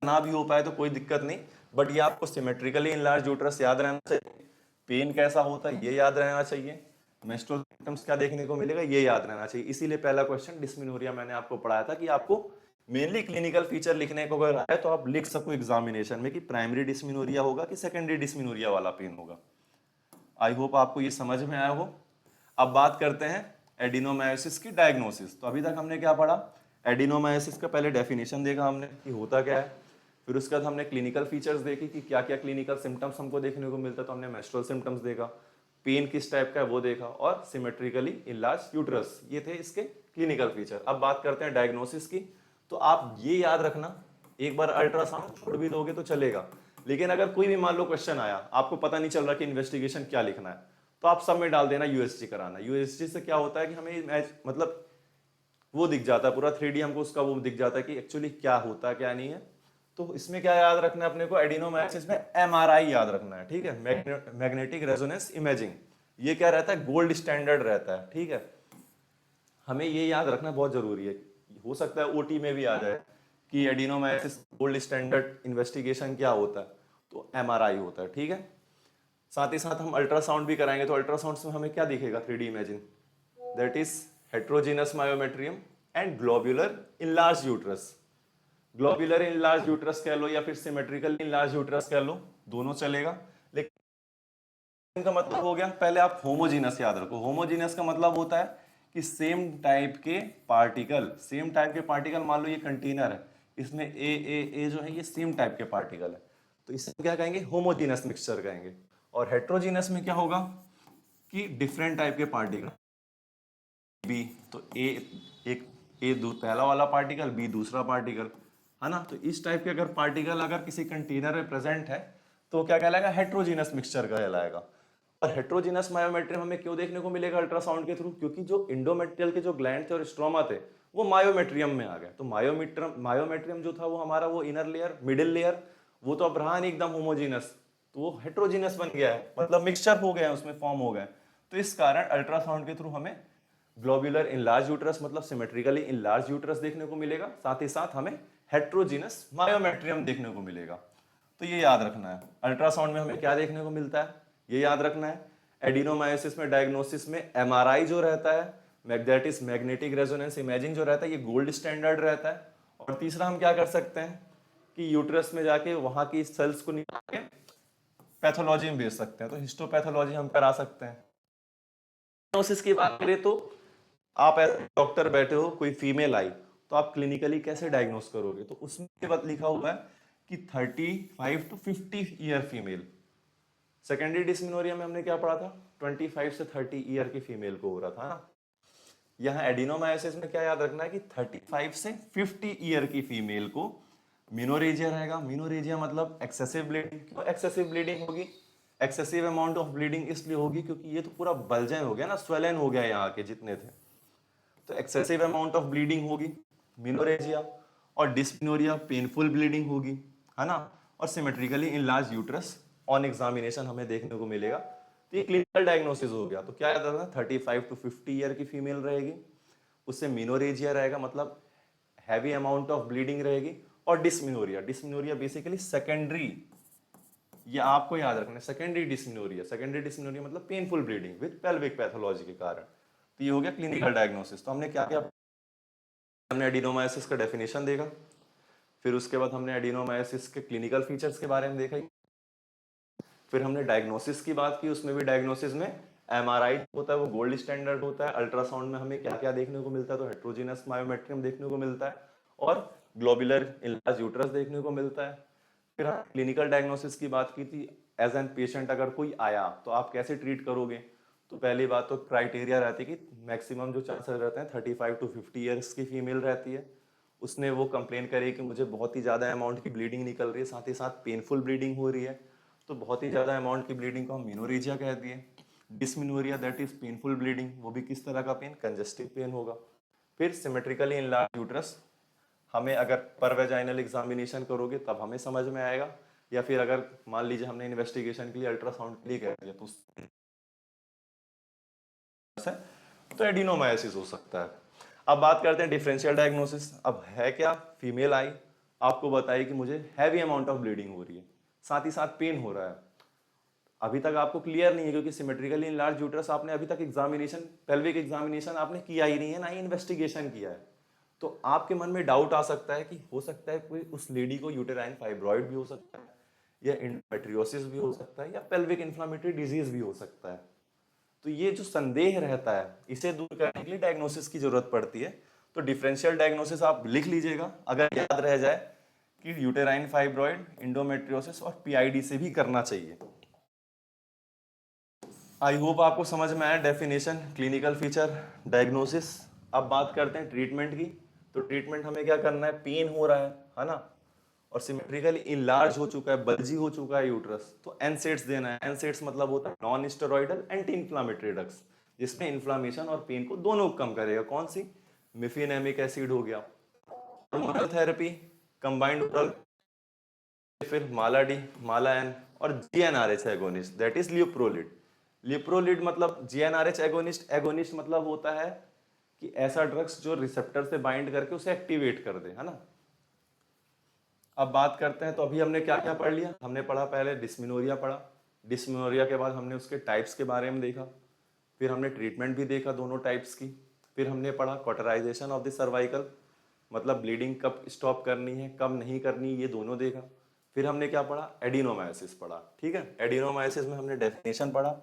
ना भी हो पाए तो कोई दिक्कत नहीं, बट ये आपको सिमेट्रिकली इनलार्ज यूट्रस याद रहना चाहिए। पेन कैसा होता है ये याद रहना चाहिए, मेंस्ट्रुअल सिम्पटम्स क्या देखने को मिलेगा ये याद रहना चाहिए। इसीलिए पहला क्वेश्चन डिस्मेनोरिया मैंने आपको पढ़ाया था कि आपको मेनली क्लिनिकल फीचर लिखने को अगर आए तो आप लिख सको एग्जामिनेशन में कि प्राइमरी डिस्मेनोरिया होगा कि सेकेंडरी डिस्मेनोरिया वाला पेन होगा। आई होप आपको ये समझ में आया हो। अब बात करते हैं एडिनोमायोसिस की डायग्नोसिस। तो अभी तक हमने क्या पढ़ा, एडिनोमायोसिस का पहले डेफिनेशन देखा हमने कि होता क्या है, फिर उसके बाद हमने क्लिनिकल फीचर्स देखे कि क्या क्या क्लिनिकल सिम्टम्स हमको देखने को मिलता है। तो हमने मेंस्ट्रुअल सिम्टम्स देखा, पेन किस टाइप का है वो देखा, और सिमेट्रिकली इनलार्ज यूट्रस, ये थे इसके क्लिनिकल फीचर। अब बात करते हैं डायग्नोसिस की। तो आप ये याद रखना, एक बार अल्ट्रासाउंड छोड़ भी दोगे तो चलेगा, लेकिन अगर कोई भी मान लो क्वेश्चन आया, आपको पता नहीं चल रहा कि इन्वेस्टिगेशन क्या लिखना है, तो आप सब में डाल देना यूएसजी कराना। यूएसजी से क्या होता है कि हमें मतलब वो दिख जाता है पूरा 3D, हमको उसका वो दिख जाता है कि एक्चुअली क्या होता है क्या नहीं है। तो इसमें क्या याद रखना है अपने को, एडिनोमायोसिस में एमआरआई याद रखना है। ठीक है, मैग्नेटिक रेजोनेंस इमेजिंग, ये क्या रहता है, गोल्ड स्टैंडर्ड रहता है। ठीक है, हमें ये याद रखना बहुत जरूरी है। हो सकता है ओटी में भी आ जाए कि एडिनोमायोसिस गोल्ड स्टैंडर्ड इन्वेस्टिगेशन क्या होता है, तो एमआरआई होता है। ठीक है, साथ ही साथ हम अल्ट्रासाउंड भी कराएंगे, तो अल्ट्रासाउंड में हमें क्या दिखेगा 3D imaging, that is heterogeneous myometrium and globular enlarge uterus. Globular enlarge uterus कह लो या फिर सिमेट्रिकल इनलार्ज यूट्रस कह लो, दोनों चलेगा। लेकिन का मतलब हो गया, पहले आप होमोजीनस याद रखो। होमोजीनस का मतलब होता है कि सेम टाइप के पार्टिकल, सेम टाइप के पार्टिकल, मान लो ये कंटेनर है, इसमें ए जो है ये सेम टाइप के पार्टिकल है, तो इसे क्या कहेंगे, होमोजीनस मिक्सचर कहेंगे। और हेट्रोजीनस में क्या होगा कि डिफरेंट टाइप के पार्टिकल, बी तो ए एक पहला वाला पार्टिकल, बी दूसरा पार्टिकल, है ना। तो इस टाइप के अगर पार्टिकल अगर किसी कंटेनर में प्रेजेंट है तो क्या कहलाएगा, हेट्रोजीनस मिक्सचर कहलाएगा। और हेट्रोजीनस मायोमेट्रियम हमें क्यों देखने को मिलेगा अल्ट्रासाउंड के थ्रू, क्योंकि जो इंडोमेट्रियल के जो ग्लैंड थे और स्ट्रोमा थे वो मायोमेट्रियम में आ गए। तो मायोमेट्रियम जो था वो हमारा वो इनर लेयर, मिडिल लेयर, वो तो अब रहा नहीं एकदम होमोजीनस, तो वो हेट्रोजीनस बन गया है, मतलब मिक्सचर हो गया है, उसमें फॉर्म हो गए। तो इस कारण अल्ट्रासाउंड के थ्रू हमें ग्लोब्यूलर इनलार्ज यूट्रस मतलब सिमेट्रिकली इनलार्ज यूट्रस देखने को मिलेगा, साथ ही साथ हमें हेट्रोजीनस मायोमेट्रियम देखने को मिलेगा। तो ये याद रखना है, अल्ट्रासाउंड में हमें क्या देखने को मिलता है ये याद रखना है। एडिनोमायोसिस में डायग्नोसिस में एमआरआई जो रहता है, that is magnetic resonance imaging जो रहता है, ये गोल्ड स्टैंडर्ड रहता है। और तीसरा हम क्या कर सकते हैं कि यूट्रस में जाके वहां की सेल्स को निकाल के पैथोलॉजी में भेज सकते हैं, तो हिस्टोपैथोलॉजी हम करा सकते हैं। डायग्नोसिस की बात करें तो आप एज डॉक्टर बैठे हो, कोई फीमेल आई तो आप क्लिनिकली कैसे डायग्नोस करोगे, तो उसमें के बाद लिखा हुआ है कि 35 to 50 year female. Secondary dysmenorrhoea में हमने क्या पढ़ा था, 25 से 30 ईयर की फीमेल को हो रहा था ना। यहाँ एडिनोमायोसिस में क्या याद रखना है कि 35 से 50 ईयर की फीमेल को मिनोरेजिया रहेगा। मिनोरेजिया मतलब एक्सेसिव ब्लीडिंग। क्यों एक्सेसिव ब्लीडिंग होगी? एक्सेसिव अमाउंट ऑफ ब्लीडिंग इसलिए होगी क्योंकि ये तो पूरा बल्जन हो गया ना, स्वेलन हो गया यहाँ के जितने थे, तो एक्सेसिव अमाउंट ऑफ ब्लीडिंग होगी, मिनोरेजिया। और डिस्पिनोरिया पेनफुल ब्लीडिंग होगी, है ना। और symmetrically enlarge uterus on examination हमें देखने को मिलेगा। तो ये क्लिनिकल डायग्नोसिस हो गया। तो क्या याद रखना, 35 to 50 ईयर की फीमेल रहेगी, उससे मिनोरेजिया रहेगा मतलब हैवी अमाउंट ऑफ ब्लीडिंग रहेगी। और डिस्मिनोरिया, डिस्मिनोरिया बेसिकली सेकेंडरी, ये आपको याद रखना है, सेकेंडरी डिस्मिनोरिया। सेकेंडरी डिस्मिनोरिया मतलब painful bleeding with pelvic pathology के कारण। तो ये हो गया क्लिनिकल डायग्नोसिस। तो हमने क्या क्या, हमने एडिनोमायोसिस का डेफिनेशन देखा, फिर उसके बाद हमने एडिनोमायोसिस के क्लिनिकल फीचर्स के बारे में देखा, फिर हमने डायग्नोसिस की बात की। उसमें भी डायग्नोसिस में एमआरआई होता है, वो गोल्ड स्टैंडर्ड होता है। अल्ट्रासाउंड में हमें क्या क्या देखने को मिलता है, तो हेट्रोजीनस मायोमेट्रियम देखने को मिलता है और ग्लोबुलर इनलार्ज यूट्रस देखने को मिलता है। फिर हम क्लिनिकल डायग्नोसिस की बात की थी, एज एन पेशेंट अगर कोई आया तो आप कैसे ट्रीट करोगे। तो पहली बात तो क्राइटेरिया रहती है कि मैक्सिमम जो चांसेस रहते हैं 35 to 50 ईयर्स की फीमेल रहती है, उसने वो कंप्लेन करी कि मुझे बहुत ही ज़्यादा अमाउंट की ब्लीडिंग निकल रही है, साथ ही साथ पेनफुल ब्लीडिंग हो रही है। तो बहुत ही ज़्यादा अमाउंट की ब्लीडिंग को हम मिनोरेजिया कहते हैं। Dysmenorrhoea that is painful bleeding, वो भी किस तरह का पेन, कंजेस्टिव पेन होगा। फिर सिमेट्रिकली इनलार्ज यूट्रस, हमें अगर पर वेजाइनल एग्जामिनेशन करोगे तब हमें समझ में आएगा, या फिर अगर मान लीजिए हमने इन्वेस्टिगेशन के लिए अल्ट्रासाउंड के लिए कह दिया तो एडिनोमायोसिस हो सकता है। अब बात करते हैं डिफरेंशियल डायग्नोसिस। अब है क्या, फीमेल आई, आपको बताइए कि मुझे हैवी अमाउंट ऑफ ब्लीडिंग हो रही है, साथ ही साथ पेन हो रहा है। अभी तक आपको क्लियर नहीं है क्योंकि सिमेट्रिकली इनलार्ज यूट्रस आपने अभी तक एग्जामिनेशन, पेल्विक एग्जामिनेशन आपने किया ही नहीं है, ना ही इन्वेस्टिगेशन किया है। तो आपके मन में डाउट आ सकता है कि हो सकता है कोई उस लेडी को यूटेराइन फाइब्रॉइड भी हो सकता है, या इंडोमेट्रियोसिस भी हो सकता है, या पेल्विक इन्फ्लामेटरी डिजीज भी हो सकता है। तो ये जो संदेह रहता है इसे दूर करने के लिए डायग्नोसिस की जरूरत पड़ती है। तो डिफरेंशियल डायग्नोसिस आप लिख लीजिएगा, अगर याद रह जाए कि यूटेराइन फाइब्रॉइड, इंडोमेट्रियोसिस और पीआईडी से भी करना चाहिए। आई होप आपको समझ में आया डेफिनेशन, क्लिनिकल फीचर, डायग्नोसिस। अब बात करते हैं ट्रीटमेंट की। तो ट्रीटमेंट हमें क्या करना है, पेन हो रहा है ना, और सिमेट्रिकली इनलार्ज हो चुका है, बल्जी हो चुका है यूट्रस, तो एनसेड्स देना है। एनसेड्स मतलब होता है non steroidal anti inflammatory drugs, जिसमें इन्फ्लामेशन और पेन को दोनों कम करेगा। कौन सी, मिफिनेमिक एसिड हो गया। हार्मोनल थेरेपी, कंबाइंड ओरल, फिर माला डी, माला एन, और जीएनआरएच एगोनिस्ट दैट इज लियोप्रोलिड। लियोप्रोलिड मतलब जीएनआरएच एगोनिस्ट, एगोनिस्ट मतलब होता है कि ऐसा ड्रग्स जो रिसेप्टर से बाइंड करके उसे एक्टिवेट कर दे, है ना। अब बात करते हैं, तो अभी हमने क्या क्या पढ़ लिया, हमने पढ़ा पहले डिस्मिनोरिया पढ़ा, डिस्मिनोरिया के बाद हमने उसके टाइप्स के बारे में देखा, फिर हमने ट्रीटमेंट भी देखा दोनों टाइप्स की, फिर हमने पढ़ा कॉटराइजेशन ऑफ द सर्वाइकल, मतलब ब्लीडिंग कब स्टॉप करनी है कब नहीं करनी, ये दोनों देखा। फिर हमने क्या पढ़ा, एडिनोमायोसिस पढ़ा, ठीक है। एडिनोमायोसिस में हमने डेफिनेशन पढ़ा,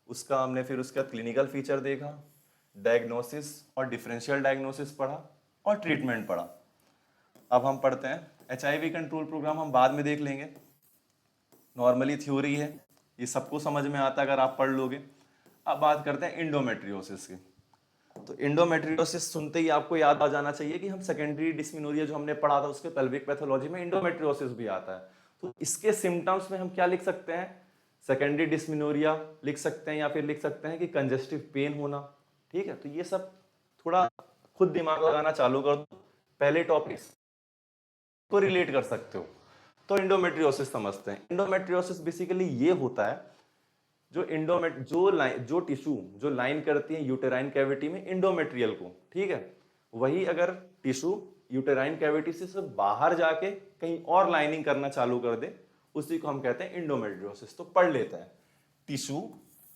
उसका हमने फिर उसका क्लिनिकल फीचर देखा, डायग्नोसिस और डिफरेंशियल डायग्नोसिस पढ़ा, और ट्रीटमेंट पढ़ा। अब हम पढ़ते हैं HIV कंट्रोल प्रोग्राम, हम बाद में देख लेंगे, नॉर्मली थ्योरी है, ये सबको समझ में आता है अगर आप पढ़ लोगे। अब बात करते हैं इंडोमेट्रियोसिस की। तो इंडोमेट्रियोसिस सुनते ही आपको याद आ जाना चाहिए कि हम सेकेंडरी डिस्मिनोरिया जो हमने पढ़ा था उसके पेल्विक पैथोलॉजी में इंडोमेट्रियोसिस भी आता है। तो इसके सिम्टम्स में हम क्या लिख सकते हैं, सेकेंडरी डिस्मिनोरिया लिख सकते हैं, या फिर लिख सकते हैं कि कंजेस्टिव पेन होना, ठीक है। तो ये सब थोड़ा खुद दिमाग लगाना चालू कर दो, पहले टॉपिक को रिलेट कर सकते हो। तो इंडोमेट्रियोसिस समझते हैं। इंडोमेट्रियोसिस बेसिकली ये होता है जो जो टिश्यू जो लाइन करती है यूटेराइन कैविटी में इंडोमेट्रियल को, ठीक है, वही अगर टिश्यू यूटेराइन कैविटी से बाहर जाके कहीं और लाइनिंग करना चालू कर दे, उसी को हम कहते हैं इंडोमेट्रियोसिस। तो पढ़ लेता है, tissue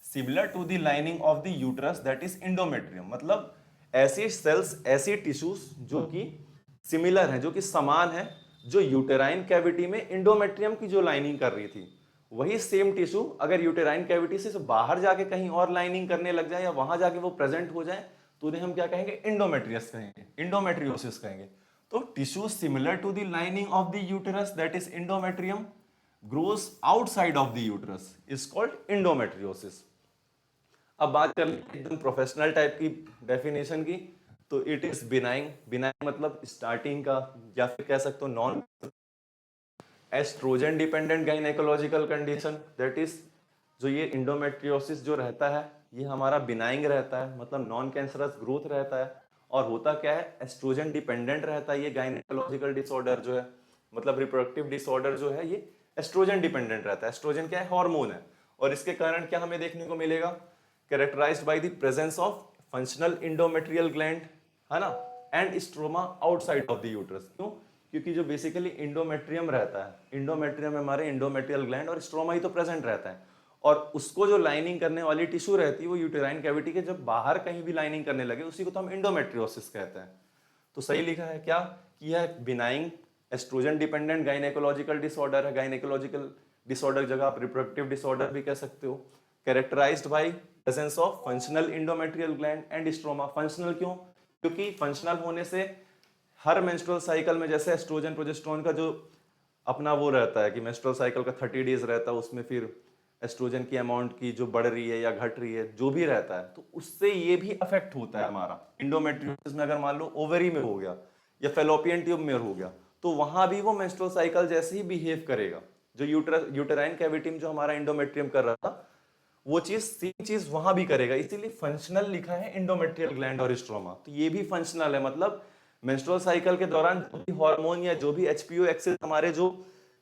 similar to the lining of the uterus that is endometrium, मतलब ऐसे सेल्स, ऐसे टिश्यूज जो कि सिमिलर है, जो कि समान है, जो यूटेराइन कैविटी में इंडोमेट्रियम की जो लाइनिंग कर रही थी, वही सेम टिश्यू अगर यूटेराइन कैविटी से बाहर जाके कहीं और लाइनिंग करने लग जाए या वहां जाके वो प्रेजेंट हो जाए, तो उन्हें हम क्या कहेंगे, इंडोमेट्रियस कहेंगे, इंडोमेट्रियोसिस कहेंगे। तो tissue similar to the lining of the uterus that is endometrium grows outside of the uterus is called endometriosis. अब बात कर लें एकदम प्रोफेशनल टाइप की डेफिनेशन की, तो इट इज बिनाइन। बिनाइन मतलब स्टार्टिंग का, या फिर कह सकते हो non oestrogen dependent gynaecological condition, that is जो ये इंडोमेट्रियोसिस जो रहता है ये हमारा बिनाइंग रहता है, मतलब नॉन कैंसरस ग्रोथ रहता है। और होता क्या है, एस्ट्रोजन डिपेंडेंट रहता है ये गाइनेकोलॉजिकल डिसऑर्डर जो है, मतलब रिप्रोडक्टिव डिसऑर्डर जो है ये एस्ट्रोजन डिपेंडेंट रहता है। एस्ट्रोजन क्या है, हार्मोन है। और इसके कारण क्या हमें देखने को मिलेगा, characterised by the presence of functional endometrial gland, है ना, and stroma outside of the uterus. क्यों? क्योंकि जो बेसिकली इंडोमेट्रियम रहता है, इंडोमेट्रियम हमारे इंडोमेट्रियल ग्लैंड और स्ट्रोमा ही तो प्रेजेंट रहता है, और उसको जो लाइनिंग करने वाली टिश्यू रहती है वो यूटेराइन कैविटी के जब बाहर कहीं भी लाइनिंग करने लगे उसी को तो हम इंडोमेट्रियोसिस कहते हैं। तो सही लिखा है क्या कि यह benign oestrogen dependent gynaecological disorder है। गाइनेकोलॉजिकल डिसऑर्डर जगह आप रिप्रोडक्टिव डिसऑर्डर भी कह सकते हो। Characterised by presence of functional endometrial gland and stroma. Functional क्यों? क्योंकि फंक्शनल होने से हर मेंस्ट्रुअल साइकिल में जैसे एस्ट्रोजन प्रोजेस्टेरोन का जो अपना वो रहता है कि मेंस्ट्रुअल साइकिल का 30 डेज रहता है, उसमें फिर एस्ट्रोजन की अमाउंट की जो बढ़ रही है या घट रही है जो भी रहता है, तो उससे ये भी अफेक्ट होता है हमारा। इंडोमेट्रियोसिस में अगर मान लो ओवरी में हो गया या फेलोपियन ट्यूब में हो गया, तो वहां भी वो मेंस्ट्रुअल साइकिल जैसे ही बिहेव करेगा। जो यूटेराइन कैविटी में जो हमारा इंडोमेट्रियम कर रहा था, वो चीज सेम चीज वहां भी करेगा। इसीलिए फंक्शनल लिखा है इंडोमेट्रियल ग्लैंड और स्ट्रोमा, तो ये भी फंक्शनल है। मतलब मेंस्ट्रुअल साइकिल के दौरान जो भी हार्मोन या जो भी एचपीओ एक्सिस हमारे जो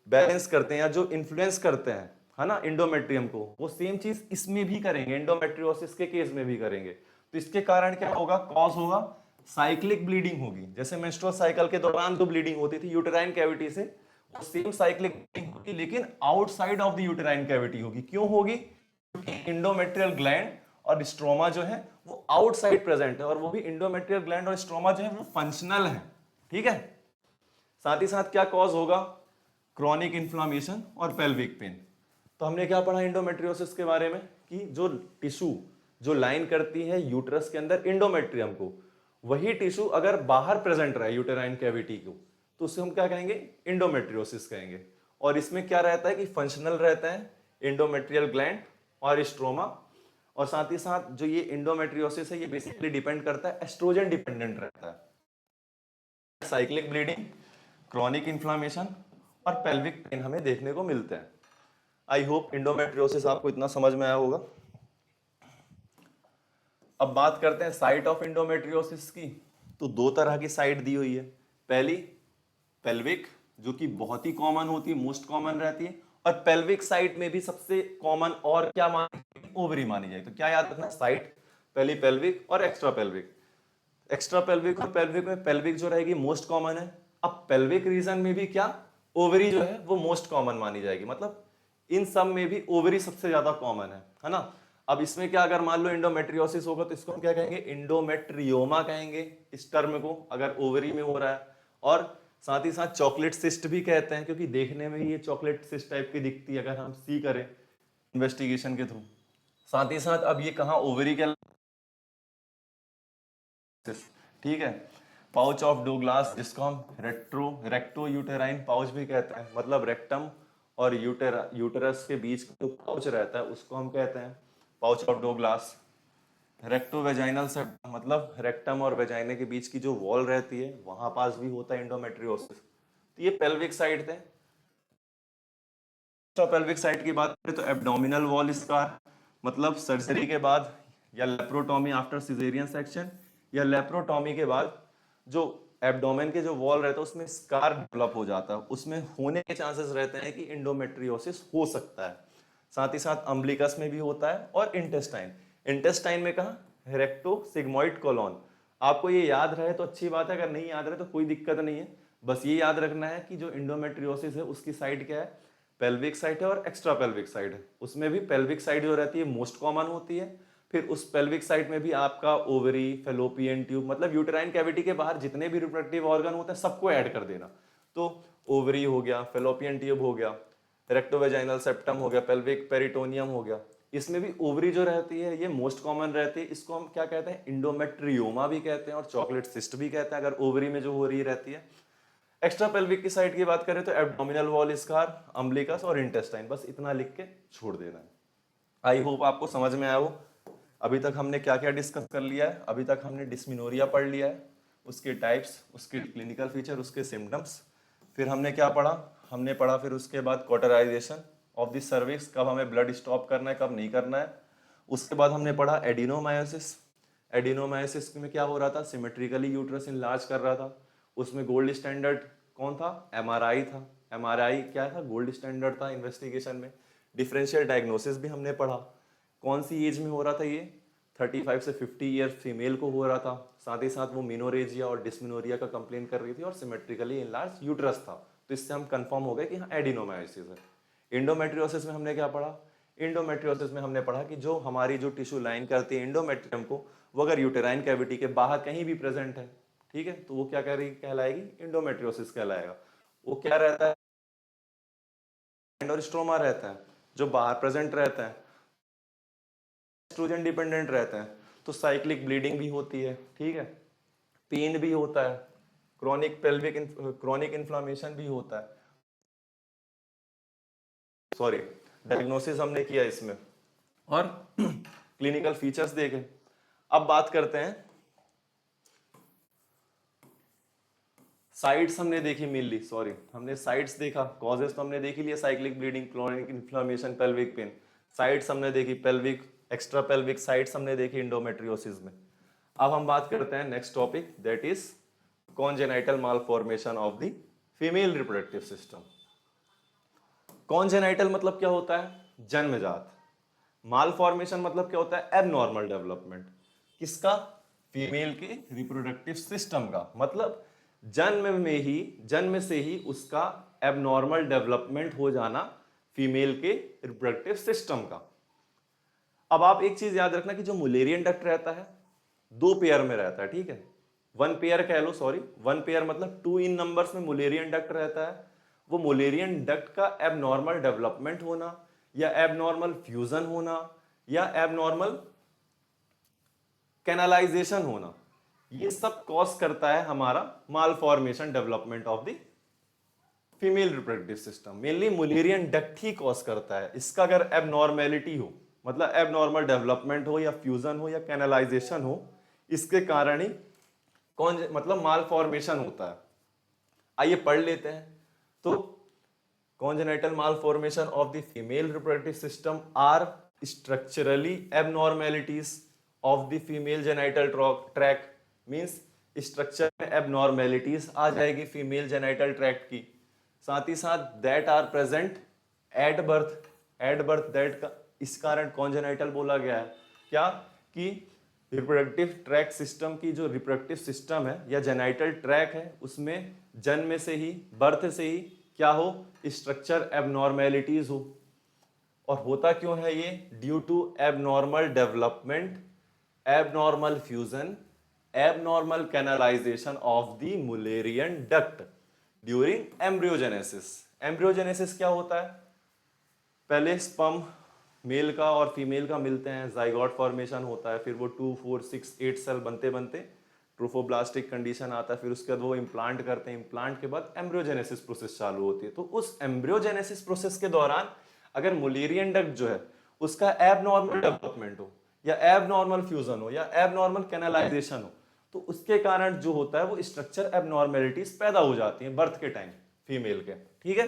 बैलेंस करते हैं या जो इन्फ्लुएंस करते हैं, है ना, इंडोमेट्रियम को, वो सेम चीज इसमें भी करेंगे, इंडोमेट्रियोसिस के केस में भी करेंगे। तो इसके कारण क्या होगा, कॉज होगा साइक्लिक ब्लीडिंग होगी। जैसे मेंस्ट्रुअल साइकिल के दौरान जो ब्लीडिंग होती थी यूटेराइन कैविटी से, वो सेम साइक्लिक ब्लीडिंग होगी, लेकिन outside of the uterine cavity होगी। क्यों होगी? क्योंकि इंडोमेट्रियल ग्लैंड और स्ट्रोमा जो है वो आउटसाइड प्रेजेंट है, और वो भी इंडोमेट्रियल ग्लैंड और स्ट्रोमा जो है वो फंक्शनल है। ठीक है। साथ ही साथ क्या कॉज होगा, क्रॉनिक इन्फ्लामेशन और पेल्विक पेन। तो हमने क्या पढ़ा इंडोमेट्रियोसिस के बारे में, कि जो टिश्यू जो लाइन करती है यूट्रस के अंदर इंडोमेट्रियम को, वही टिश्यू अगर बाहर प्रेजेंट रहे यूटेराइन कैविटी को, तो उसे हम क्या कहेंगे, इंडोमेट्रियोसिस कहेंगे। और इसमें क्या रहता है कि फंक्शनल रहता है इंडोमेट्रियल ग्लैंड और स्ट्रोमा। और साथ ही साथ जो ये इंडोमेट्रियोसिस है ये बेसिकली डिपेंड करता है, एस्ट्रोजन डिपेंडेंट रहता है। साइक्लिक ब्लीडिंग, क्रॉनिक इन्फ्लामेशन और पेल्विक पेन हमें देखने को मिलते हैं। आई होप इंडोमेट्रियोसिस आपको इतना समझ में आया होगा। अब बात करते हैं साइट ऑफ इंडोमेट्रियोसिस की। तो दो तरह की साइट दी हुई है। पहली पेल्विक, जो कि बहुत ही कॉमन होती है, मोस्ट कॉमन रहती है, और पेल्विक साइट में भी सबसे कॉमन और क्या मानी, ओवरी मानी जाए। तो क्या याद रखना, साइट पहली पेल्विक और एक्स्ट्रा पेल्विक। एक्स्ट्रा पेल्विक और पेल्विक में पेल्विक जो रहेगी मोस्ट कॉमन है। अब पेल्विक रीजन में भी क्या, ओवरी जो है वो मोस्ट कॉमन मानी जाएगी। मतलब इन सब में भी ओवरी सबसे ज्यादा कॉमन है ना। अब इसमें क्या, अगर मान लो इंडोमेट्रियोसिस होगा तो इसको हम क्या कहेंगे, इंडोमेट्रियोमा कहेंगे इस टर्म को, अगर ओवरी में हो रहा है। और साथ ही साथ चॉकलेट सिस्ट भी कहते हैं, क्योंकि देखने में ये चॉकलेट सिस्ट टाइप की दिखती है अगर हम सी करें इन्वेस्टिगेशन के थ्रू। साथ ही साथ अब ये कहाँ, ओवरी के, ठीक है। पाउच ऑफ डोग्लास, जिसको हम रेक्टो यूटेराइन पाउच भी कहते हैं, मतलब रेक्टम और यूटेरस के बीच जो पाउच रहता है उसको हम कहते हैं pouch of Douglas. Recto vaginal septum, मतलब रेक्टम और वेजाइने के बीच की जो वॉल रहती है वहां पास भी होता है इंडोमेट्रियोसिस। तो ये पेल्विक साइड थे। पेल्विक साइड की बात करें तो एब्डोमिनल वॉल स्कार, मतलब सर्जरी के बाद या लेप्रोटॉमी आफ्टर सिजेरियन सेक्शन या लेप्रोटॉमी के बाद जो एब्डोमेन के जो वॉल रहता है उसमें स्कार डेवलप हो जाता है, उसमें होने के चांसेस रहते हैं कि इंडोमेट्रियोसिस हो सकता है। साथ ही साथ अम्बलिकस में भी होता है और इंटेस्टाइन। इंटेस्टाइन में कहा, रेक्टो सिग्मोइड कोलोन। आपको ये याद रहे तो अच्छी बात है, अगर नहीं याद रहे तो कोई दिक्कत नहीं है। बस ये याद रखना है कि जो इंडोमेट्रियोसिस है उसकी साइड क्या है, पेल्विक साइड है और एक्स्ट्रा पेल्विक साइड है। उसमें भी पेल्विक साइड जो रहती है मोस्ट कॉमन होती है। फिर उस पेल्विक साइड में भी आपका ओवरी, फेलोपियन ट्यूब, मतलब यूटेराइन कैविटी के बाहर जितने भी रिप्रोडक्टिव ऑर्गन होते हैं सबको ऐड कर देना। तो ओवरी हो गया, फेलोपियन ट्यूब हो गया, रेक्टोवेजाइनल सेप्टम हो गया, पेल्विक पेरिटोनियम हो गया, इसमें भी ओवरी जो रहती है ये मोस्ट कॉमन रहती है, इसको हम क्या कहते हैं, इंडोमेट्रियोमा भी कहते हैं और चॉकलेट सिस्ट भी कहते हैं, अगर ओवरी में जो हो रही रहती है। एक्स्ट्रा पेल्विक की साइड की बात करें तो एब्डोमिनल वॉल स्कार, अम्बिलिकस और इंटेस्टाइन, बस इतना लिख के छोड़ देना है। आई होप आपको समझ में आया हो। अभी तक हमने क्या क्या डिस्कस कर लिया है, अभी तक हमने डिस्मिनोरिया पढ़ लिया है, उसके टाइप्स, उसके क्लिनिकल फीचर, उसके सिम्टम्स। फिर हमने क्या पढ़ा, हमने पढ़ा फिर उसके बाद कॉटराइजेशन ऑफ द सर्विक्स, कब हमें ब्लड स्टॉप करना है कब नहीं करना है। उसके बाद हमने पढ़ा एडिनोमायोसिस। एडिनोमायोसिस में क्या हो रहा था, सिमेट्रिकली यूट्रस इनलार्ज कर रहा था। उसमें गोल्ड स्टैंडर्ड कौन था, एमआरआई था। एमआरआई क्या था, गोल्ड स्टैंडर्ड था इन्वेस्टिगेशन में। डिफरेंशियल डायग्नोसिस भी हमने पढ़ा, कौन सी एज में हो रहा था ये, 35 से 50 ईयर फीमेल को हो रहा था। साथ ही साथ वो मिनोरेजिया और डिस्मिनोरिया का कंप्लेन कर रही थी और सिमेट्रिकली इनलार्ज यूट्रस था। तो इससे हम कंफर्म हो गए कि हाँ एडिनोमायोसिस है। इंडोमेट्रियोसिस में हमने क्या पढ़ा, इंडोमेट्रियोसिस में हमने पढ़ा कि जो हमारी जो टिश्यू लाइन करती है इंडोमेट्रियम को, वो अगर यूटेराइन कैविटी के बाहर कहीं भी प्रेजेंट है, ठीक है, तो वो क्या कहलाएगी, इंडोमेट्रियोसिस कहलाएगा। वो क्या रहता है, और स्ट्रोमा रहता है जो बाहर प्रेजेंट रहता है, एस्ट्रोजन डिपेंडेंट रहता है, तो साइक्लिक ब्लीडिंग भी होती है, ठीक है, पेन भी होता है, क्रॉनिक इन्फ्लामेशन भी होता है। सॉरी, डायग्नोसिस हमने किया इसमें और क्लिनिकल फीचर्स देखे। अब बात करते हैं साइट्स, हमने देखी मेनली, सॉरी हमने साइट्स देखा, कॉजेस तो हमने देखी लिया, cyclic bleeding, chronic inflammation, pelvic pain. Sites हमने देखी, पेल्विक, एक्स्ट्रा पेल्विक साइट्स हमने देखी इंडोमेट्रियोसिस में। अब हम बात करते हैं next topic, that is congenital malformation of the female reproductive system. Congenital मतलब क्या होता है, जन्मजात। मालफॉर्मेशन मतलब क्या होता है, एबनॉर्मल डेवलपमेंट। किसका, फीमेल के रिप्रोडक्टिव सिस्टम का, मतलब जन्म से ही उसका एबनॉर्मल डेवलपमेंट हो जाना फीमेल के रिप्रोडक्टिव सिस्टम का। अब आप एक चीज याद रखना कि जो मुलेरियन डक्ट रहता है दो पेयर में रहता है, ठीक है, वन पेयर कह लो, सॉरी वन पेयर मतलब 2 इन नंबर्स में मुलेरियन डक्ट रहता है। वो मुलेरियन डक्ट का एबनॉर्मल डेवलपमेंट होना या एबनॉर्मल फ्यूजन होना या एबनॉर्मल कैनालाइजेशन होना, ये सब कॉज करता है हमारा malformation development of the female reproductive system. Mainly Mullerian duct he cause करता है। इसका अगर एबनॉर्मेलिटी हो, मतलब एबनॉर्मल डेवलपमेंट हो या फ्यूजन हो या कैनालाइजेशन हो, इसके कारण ही कौन मतलब मालफॉर्मेशन होता है। आइए पढ़ लेते हैं। तो congenital malformation of the female reproductive system are structurally abnormalities of the female genital tract, means structure में abnormalities आ जाएगी फीमेल जेनाइटल ट्रैक्ट की। साथ ही साथ that are present at birth that का, इस कारण कॉन्जेनाइटल बोला गया है। क्या कि रिप्रोडक्टिव ट्रैक सिस्टम की जो रिप्रोडक्टिव सिस्टम है या जेनाइटल ट्रैक है, उसमें जन्म से ही, बर्थ से ही क्या हो, स्ट्रक्चर एबनॉर्मेलिटीज हो। और होता क्यों है ये, due to abnormal development, abnormal fusion, abnormal canalisation of the Mullerian duct during embryogenesis. Embryogenesis क्या होता है, पहले स्पर्म मेल का और फीमेल का मिलते हैं, जाइगोट फॉर्मेशन होता है, फिर वो 2, 4, 6, 8 सेल बनते बनते ट्रोफोब्लास्टिक कंडीशन आता है, फिर उसके बाद वो इम्प्लांट करते हैं, इम्प्लांट के बाद एम्ब्रियोजेनेसिस प्रोसेस चालू होती है। तो उस एम्ब्रियोजेनेसिस प्रोसेस के दौरान अगर मुलेरियन डक्ट जो है उसका एबनॉर्मल डेवलपमेंट हो या एबनॉर्मल फ्यूजन हो या एबनॉर्मल कैनालाइजेशन हो, तो उसके कारण जो होता है वो स्ट्रक्चर एबनॉर्मेलिटीज पैदा हो जाती हैं बर्थ के टाइम फीमेल के, ठीक है।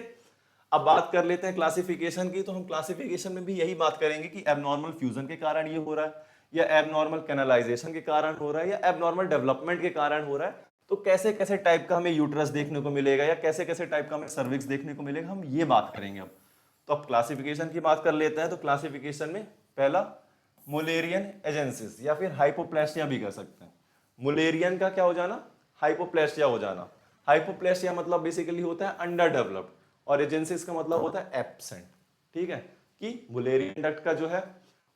अब बात कर लेते हैं क्लासिफिकेशन की। तो हम क्लासिफिकेशन में भी यही बात करेंगे कि एबनॉर्मल फ्यूजन के कारण ये हो रहा है या एबनॉर्मल कैनालाइजेशन के कारण हो रहा है या एबनॉर्मल डेवलपमेंट के कारण हो रहा है। तो कैसे कैसे टाइप का हमें यूट्रस देखने को मिलेगा या कैसे कैसे टाइप का हमें सर्विक्स देखने को मिलेगा, हम ये बात करेंगे अब। तो अब क्लासिफिकेशन की बात कर लेते हैं। तो क्लासिफिकेशन में पहला मुलेरियन एजेंसिस या फिर हाइपोप्लासिया भी कह सकते हैं। मुलेरियन का क्या हो जाना, हाइपोप्लासिया हो जाना। हाइपोप्लासिया मतलब बेसिकली होता है अंडर डेवलप्ड और एजेंसिस का मतलब होता है एब्सेंट, ठीक है, कि मुलेरियन डक्ट का जो है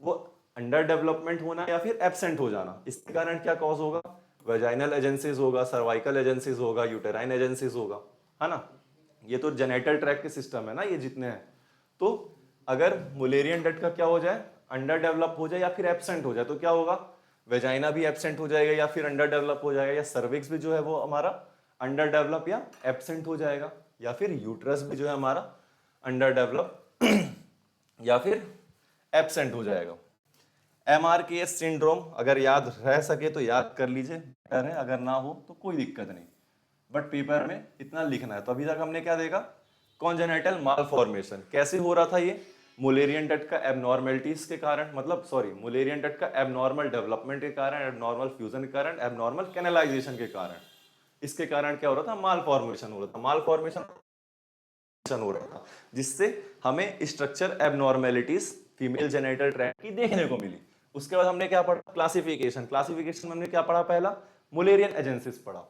वो अंडर डेवलपमेंट होना या फिर एब्सेंट हो जाना। इसके कारण क्या कॉज होगा, वेजाइनल एजेंसीज होगा, सर्वाइकल एजेंसीज होगा, यूटेराइन एजेंसीज होगा, है ना। ये तो जेनेटल ट्रैक के सिस्टम है ना ये जितने हैं। तो अगर मुलेरियन डक्ट का क्या हो जाए, अंडर डेवलप हो जाए या फिर एब्सेंट हो जाए तो क्या होगा, वेजाइना भी एब्सेंट हो जाएगा या फिर अंडर डेवलप हो जाएगा, या सर्विक्स भी जो है वो हमारा अंडर डेवलप या एब्सेंट हो जाएगा, या फिर यूट्रस भी जो है हमारा अंडर डेवलप या फिर एब्सेंट हो जाएगा। MRKS सिंड्रोम अगर याद रह सके तो याद कर लीजिए, बेटर है, अगर ना हो तो कोई दिक्कत नहीं, बट पेपर में इतना लिखना है। तो अभी तक हमने क्या देखा, कॉन्जेनाइटल मालफॉर्मेशन कैसे हो रहा था, ये मुलेरियन डक्ट का एबनॉर्मेलिटीज के कारण, मतलब सॉरी मुलेरियन डक्ट का एबनॉर्मल डेवलपमेंट के कारण, एबनॉर्मल फ्यूजन के कारण, एबनॉर्मल कैनलाइजेशन के कारण, इसके कारण क्या हो रहा था, मालफॉर्मेशन हो रहा था, मालफॉर्मेशन हो रहा था, जिससे हमें structure abnormalities female genital tract की देखने को मिली। उसके बाद हमने क्या पढ़ा, क्लासिफिकेशन, क्लासिफिकेशन में हमने क्या पढ़ा, पहला मुलेरियन एजेंसिस पढ़ा।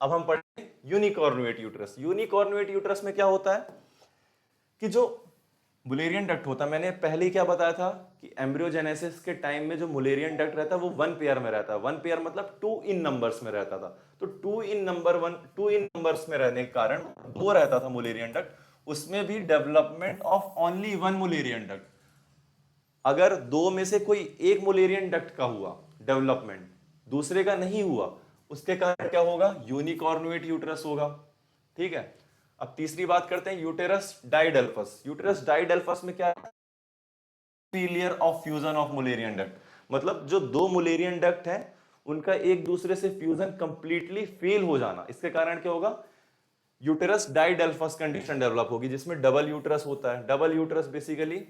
अब हम पढ़े यूनिकॉर्नुएट यूट्रस। यूनिकॉर्नुएट यूट्रस में क्या होता है कि जो मुलेरियन डक्ट होता है, मैंने पहले ही क्या बताया था कि एम्ब्रियोजेनेसिस के टाइम में जो मुलेरियन डक्ट रहता है वो वन पेयर में रहता है, वन पेयर मतलब 2 इन नंबर्स में रहता था। तो 2 इन नंबर्स में रहने के कारण दो रहता था मुलेरियन डक्ट, उसमें भी development of only one Mullerian duct. अगर दो में से कोई एक मुलेरियन डक्ट का हुआ डेवलपमेंट, दूसरे का नहीं हुआ, उसके कारण क्या होगा, यूनिकॉर्नुएट यूट्रस होगा। ठीक है, अब तीसरी बात करते हैं यूटेरस डाइडेल्फस। यूटेरस डाइडेल्फस में क्या है, failure of fusion of Mullerian duct, मतलब जो दो मुलेरियन डक्ट है उनका एक दूसरे से फ्यूजन कंप्लीटली फेल हो जाना, इसके कारण क्या होगा, यूटेरस डाइडेल्फस कंडीशन डेवलप होगी, जिसमें डबल यूटेरस होता है। डबल यूटेरस बेसिकली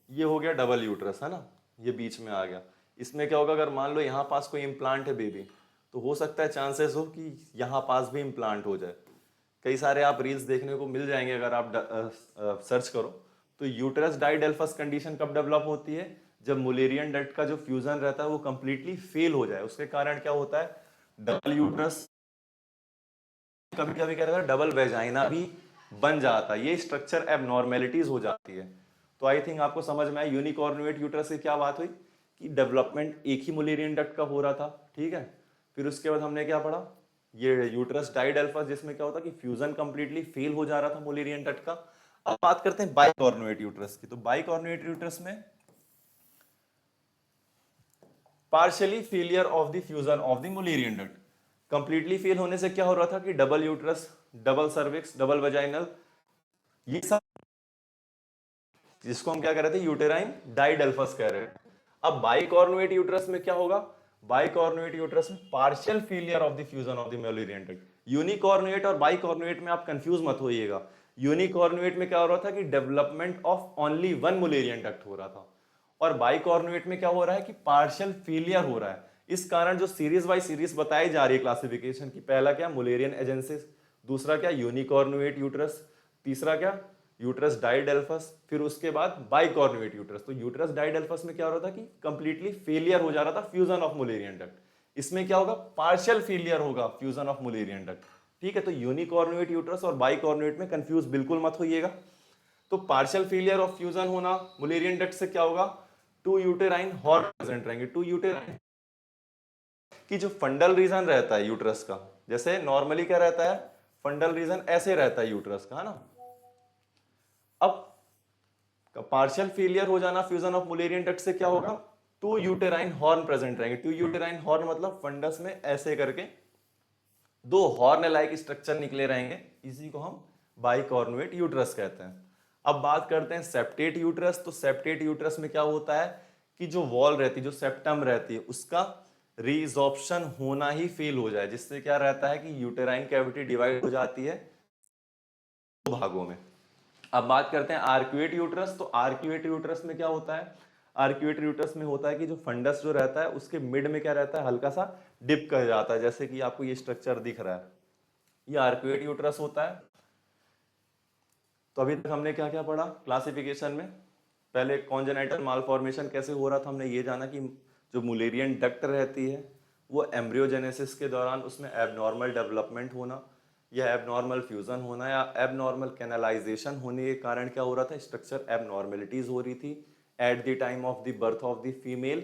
ये हो गया डबल यूटेरस, है ना, ये बीच में आ गया। इसमें क्या होगा, अगर मान लो यहाँ पास कोई इम्प्लांट है बेबी, तो हो सकता है चांसेस हो कि यहाँ पास भी इम्प्लांट हो जाए। कई सारे आप रील्स देखने को मिल जाएंगे अगर आप सर्च करो तो। यूटेरस डाइडेल्फस कंडीशन कब डेवलप होती है, जब मुलेरियन डक्ट का जो फ्यूजन रहता है वो कंप्लीटली फेल हो जाए। उसके कारण क्या होता है, डबल यूटेरस, कभी कभी क्या रहता है डबल वेजाइना भी बन जाता है, ये स्ट्रक्चर एबनॉर्मेलिटीज हो जाती है। तो आई थिंक आपको समझ में आया यूनिकॉर्नुएट यूट्रस से क्या बात हुई कि डेवलपमेंट एक ही मुलेरियन डक्ट का हो रहा था। ठीक है, फिर उसके बाद हमने क्या पढ़ा, ये यूट्रस डाइडेल्फस, जिसमें क्या होता कि फ्यूजन कंप्लीटली फेल हो जा रहा था मुलेरियन डक्ट का। अब बात करते हैं बाइकॉर्नुएट यूट्रस की। तो बाइकॉर्नुएट यूट्रस में partially failure of the fusion of the Mullerian duct, completely fail होने से क्या हो रहा था कि double uterus, double cervix, double vaginal, ये सब, जिसको हम क्या कह रहे थे, यूटेराइन डाइडेल्फस कह रहे हैं। अब बाइकॉर्नुएट यूट्रस में क्या होगा, बाइकॉर्नुएट यूट्रस में partial failure of the fusion of the Mullerian duct. Unicornuate और बाइकॉर्नुएट में आप कंफ्यूज मत होइएगा। यूनिकॉर्नुएट में क्या हो रहा था कि development of only one Mullerian duct हो रहा था, और बाइकॉर्नुएट में क्या हो रहा है कि पार्शियल फेलियर हो रहा है। इस कारण जो सीरीज बाय सीरीज बताई जा रही है क्लासिफिकेशन की, पहला क्या मुलेरियन एजेंसिस, दूसरा क्या यूनिकॉर्नुएट यूट्रस, तीसरा क्या यूट्रस डाइडेल्फस, फिर उसके बाद बाइकॉर्नुएट यूट्रस। तो यूट्रस डाइडेल्फस में क्या हो रहा था कि कंप्लीटली फेलियर हो जा रहा था फ्यूजन ऑफ मुलेरियन डक्ट। इसमें क्या होगा, पार्शियल फेलियर होगा फ्यूजन ऑफ मुलेरियन डक्ट। ठीक है, तो यूनिकॉर्नुएट यूट्रस और बाइकॉर्नुएट में कंफ्यूज बिल्कुल मत होइएगा। तो पार्शियल फेलियर ऑफ फ्यूजन होना मुलेरियन डक्ट से क्या होगा, टू यूटेराइन हॉर्न प्रेजेंट रहेंगे। टू यूटेराइन की जो फंडल रीजन रहता है यूट्रस का, जैसे नॉर्मली क्या रहता है, फंडल रीजन ऐसे रहता है यूट्रस का, है ना। अब पार्शियल फेलियर हो जाना फ्यूजन ऑफ मुलेरियन डक्ट से क्या होगा, टू यूटेराइन हॉर्न प्रेजेंट रहेंगे। टू यूटेराइन हॉर्न मतलब फंडस में ऐसे करके दो हॉर्न लाइक स्ट्रक्चर निकले रहेंगे, इसी को हम बाइकॉर्नुएट यूट्रस कहते हैं। अब बात करते हैं सेप्टेट यूट्रस। तो सेप्टेट यूट्रस में क्या होता है कि जो वॉल रहती है, जो सेप्टम रहती है, उसका रीजॉर्प्शन होना ही फेल हो जाए, जिससे क्या रहता है कि यूटेराइन कैविटी डिवाइड हो जाती है दो भागों में। अब बात करते हैं आर्क्यूएट यूट्रस। तो आर्क्यूएट यूट्रस में क्या होता है, आर्क्यूएट यूट्रस में होता है कि जो फंडस जो रहता है उसके मिड में क्या रहता है, हल्का सा डिप कर जाता है, जैसे कि आपको ये स्ट्रक्चर दिख रहा है, ये आर्क्यूएट यूट्रस होता है। तो अभी तक हमने क्या क्या पढ़ा क्लासिफिकेशन में, पहले कॉन्जेनाइटल मालफॉर्मेशन कैसे हो रहा था, हमने ये जाना कि जो मुलेरियन डक्ट रहती है वो एम्ब्रियोजेनेसिस के दौरान उसमें एबनॉर्मल डेवलपमेंट होना या एबनॉर्मल फ्यूजन होना या एबनॉर्मल कैनलाइजेशन होने के कारण क्या हो रहा था, स्ट्रक्चर एबनॉर्मेलिटीज हो रही थी at the time of the birth of the female.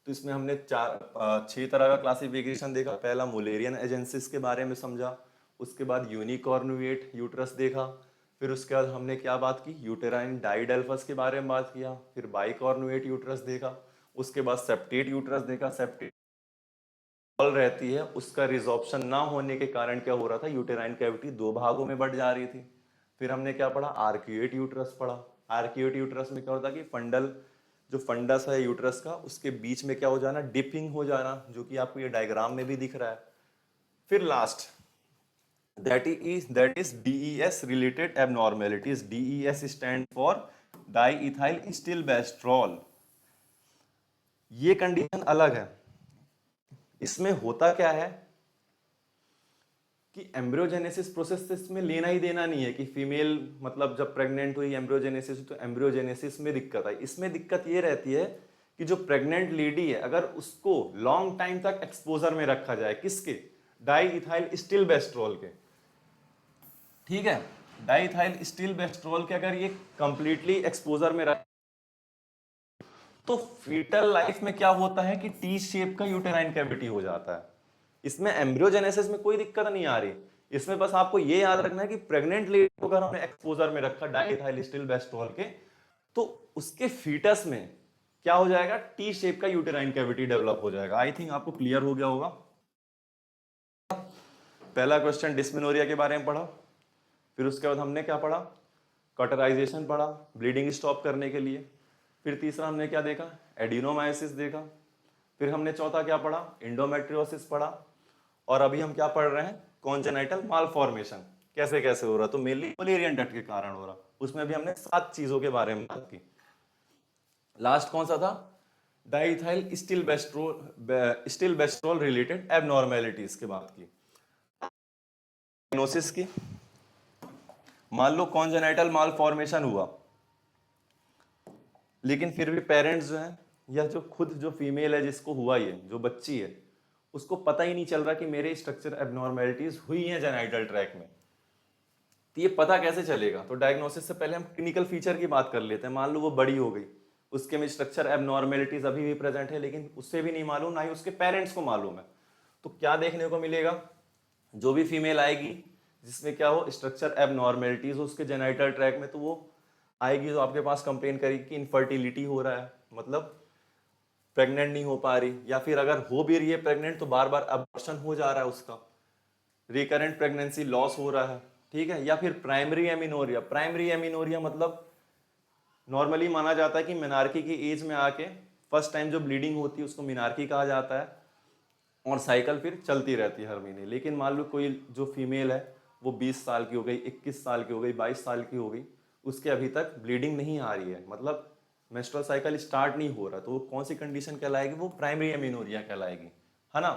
तो इसमें हमने छह तरह का क्लासिफिकेशन देखा। पहला मुलेरियन एजेंसिस के बारे में समझा, उसके बाद यूनिकॉर्नुएट यूट्रस देखा, फिर उसके बाद हमने क्या बात की, यूटेराइन डाइडेल्फस के बारे में बात किया, फिर बाइकॉर्नुएट यूट्रस देखा, उसके बाद सेप्टेट यूट्रस देखा। सेप्टेट वॉल रहती है, उसका रिजॉर्प्शन ना होने के कारण क्या हो रहा था, यूटेराइन कैविटी दो भागों में बढ़ जा रही थी। फिर हमने क्या पढ़ा, आर्क्यूएट यूट्रस पढ़ा। आर्क्यूएट यूट्रस में क्या होता है कि फंडल जो फंडस है यूट्रस का, उसके बीच में क्या हो जाना, डिपिंग हो जाना, जो कि आपको ये डायग्राम में भी दिख रहा है। फिर last that is DES related abnormalities. DES stand for diethyl stilbestrol। ये कंडीशन अलग है। इसमें होता क्या है कि एम्ब्रियोजेनेसिस प्रोसेस से इसमें लेना ही देना नहीं है कि फीमेल मतलब जब प्रेग्नेंट हुई एम्ब्रियोजेनेसिस तो एम्ब्रियोजेनेसिस में दिक्कत आई। इसमें दिक्कत ये रहती है कि जो प्रेग्नेंट लेडी है अगर उसको लॉन्ग टाइम तक एक्सपोजर में रखा जाए, किसके, डाईइथाइल स्टिलबेस्ट्रॉल के, ठीक है, डाईइथाइल स्टिलबेस्ट्रॉल के अगर ये कंप्लीटली एक्सपोजर में रख, तो फीटल लाइफ में क्या होता है कि टी शेप का यूटेराइन कैविटी हो जाता है। इसमें एम्ब्रियोजेनेसिस में कोई दिक्कत नहीं आ रही। इसमें बस आपको ये याद रखना है कि प्रेग्नेंट लेडी को अगर हमने एक्सपोजर में रखा डाईइथाइल स्टिलबेस्ट्रॉल के, तो उसके फीटस में क्या हो जाएगा, टी शेप का यूटेराइन कैविटी डेवलप हो जाएगा। आई थिंक आपको क्लियर हो गया होगा। पहला क्वेश्चन डिस्मेनोरिया के बारे में पढ़ा, फिर उसके बाद हमने क्या पढ़ा, कॉटराइजेशन पढ़ा ब्लीडिंग स्टॉप करने के लिए। फिर तीसरा हमने क्या देखा, एडिनोमाइसिस देखा। फिर हमने चौथा क्या पढ़ा, इंडोमेट्रियोसिस पढ़ा। और अभी हम क्या पढ़ रहे हैं, कॉन्जेनाइटल मालफॉर्मेशन कैसे कैसे हो रहा, तो मेनली मुलेरियन डक्ट के कारण हो रहा। उसमें भी हमने 7 चीजों के बारे में बात की। लास्ट कौन सा था, डाईइथाइल स्टिलबेस्ट्रॉल रिलेटेड एबनॉर्मेलिटीज की बात की। डायग्नोसिस की, मान लो कॉन्जेनाइटल मालफॉर्मेशन हुआ, लेकिन फिर भी पेरेंट्स जो हैं या जो खुद जो फीमेल है जिसको हुआ, ये जो बच्ची है, उसको पता ही नहीं चल रहा कि मेरे स्ट्रक्चर एबनॉर्मेलिटीज हुई हैं जेनाइटल ट्रैक में, तो ये पता कैसे चलेगा। तो डायग्नोसिस से पहले हम क्लिनिकल फीचर की बात कर लेते हैं। मान लो वो बड़ी हो गई, उसके में स्ट्रक्चर एबनॉर्मेलिटीज अभी भी प्रेजेंट है, लेकिन उससे भी नहीं मालूम, ना ही उसके पेरेंट्स को मालूम है। तो क्या देखने को मिलेगा, जो भी फीमेल आएगी जिसमें क्या हो स्ट्रक्चर एबनॉर्मेलिटीज हो उसके जेनाइटल ट्रैक में, तो वो आएगी जो आपके पास कंप्लेन करेगी कि इनफर्टिलिटी हो रहा है, मतलब प्रेग्नेंट नहीं हो पा रही, या फिर अगर हो भी रही है प्रेग्नेंट तो बार बार अबॉर्शन हो जा रहा है, उसका रिकरेंट प्रेगनेंसी लॉस हो रहा है, ठीक है। या फिर प्राइमरी एमिनोरिया। प्राइमरी एमिनोरिया मतलब नॉर्मली माना जाता है कि मिनार्की की एज में आके फर्स्ट टाइम जो ब्लीडिंग होती है उसको मिनार्की कहा जाता है, और साइकिल फिर चलती रहती है हर महीने। लेकिन मान लो कोई जो फीमेल है वो 20 साल की हो गई, 21 साल की हो गई, 22 साल की हो गई, उसके अभी तक ब्लीडिंग नहीं आ रही है, मतलब मेंस्ट्रुअल साइकिल स्टार्ट नहीं हो रहा, तो वो कौन सी कंडीशन कहलाएगी, वो प्राइमरी एमिनोरिया कहलाएगी, है ना।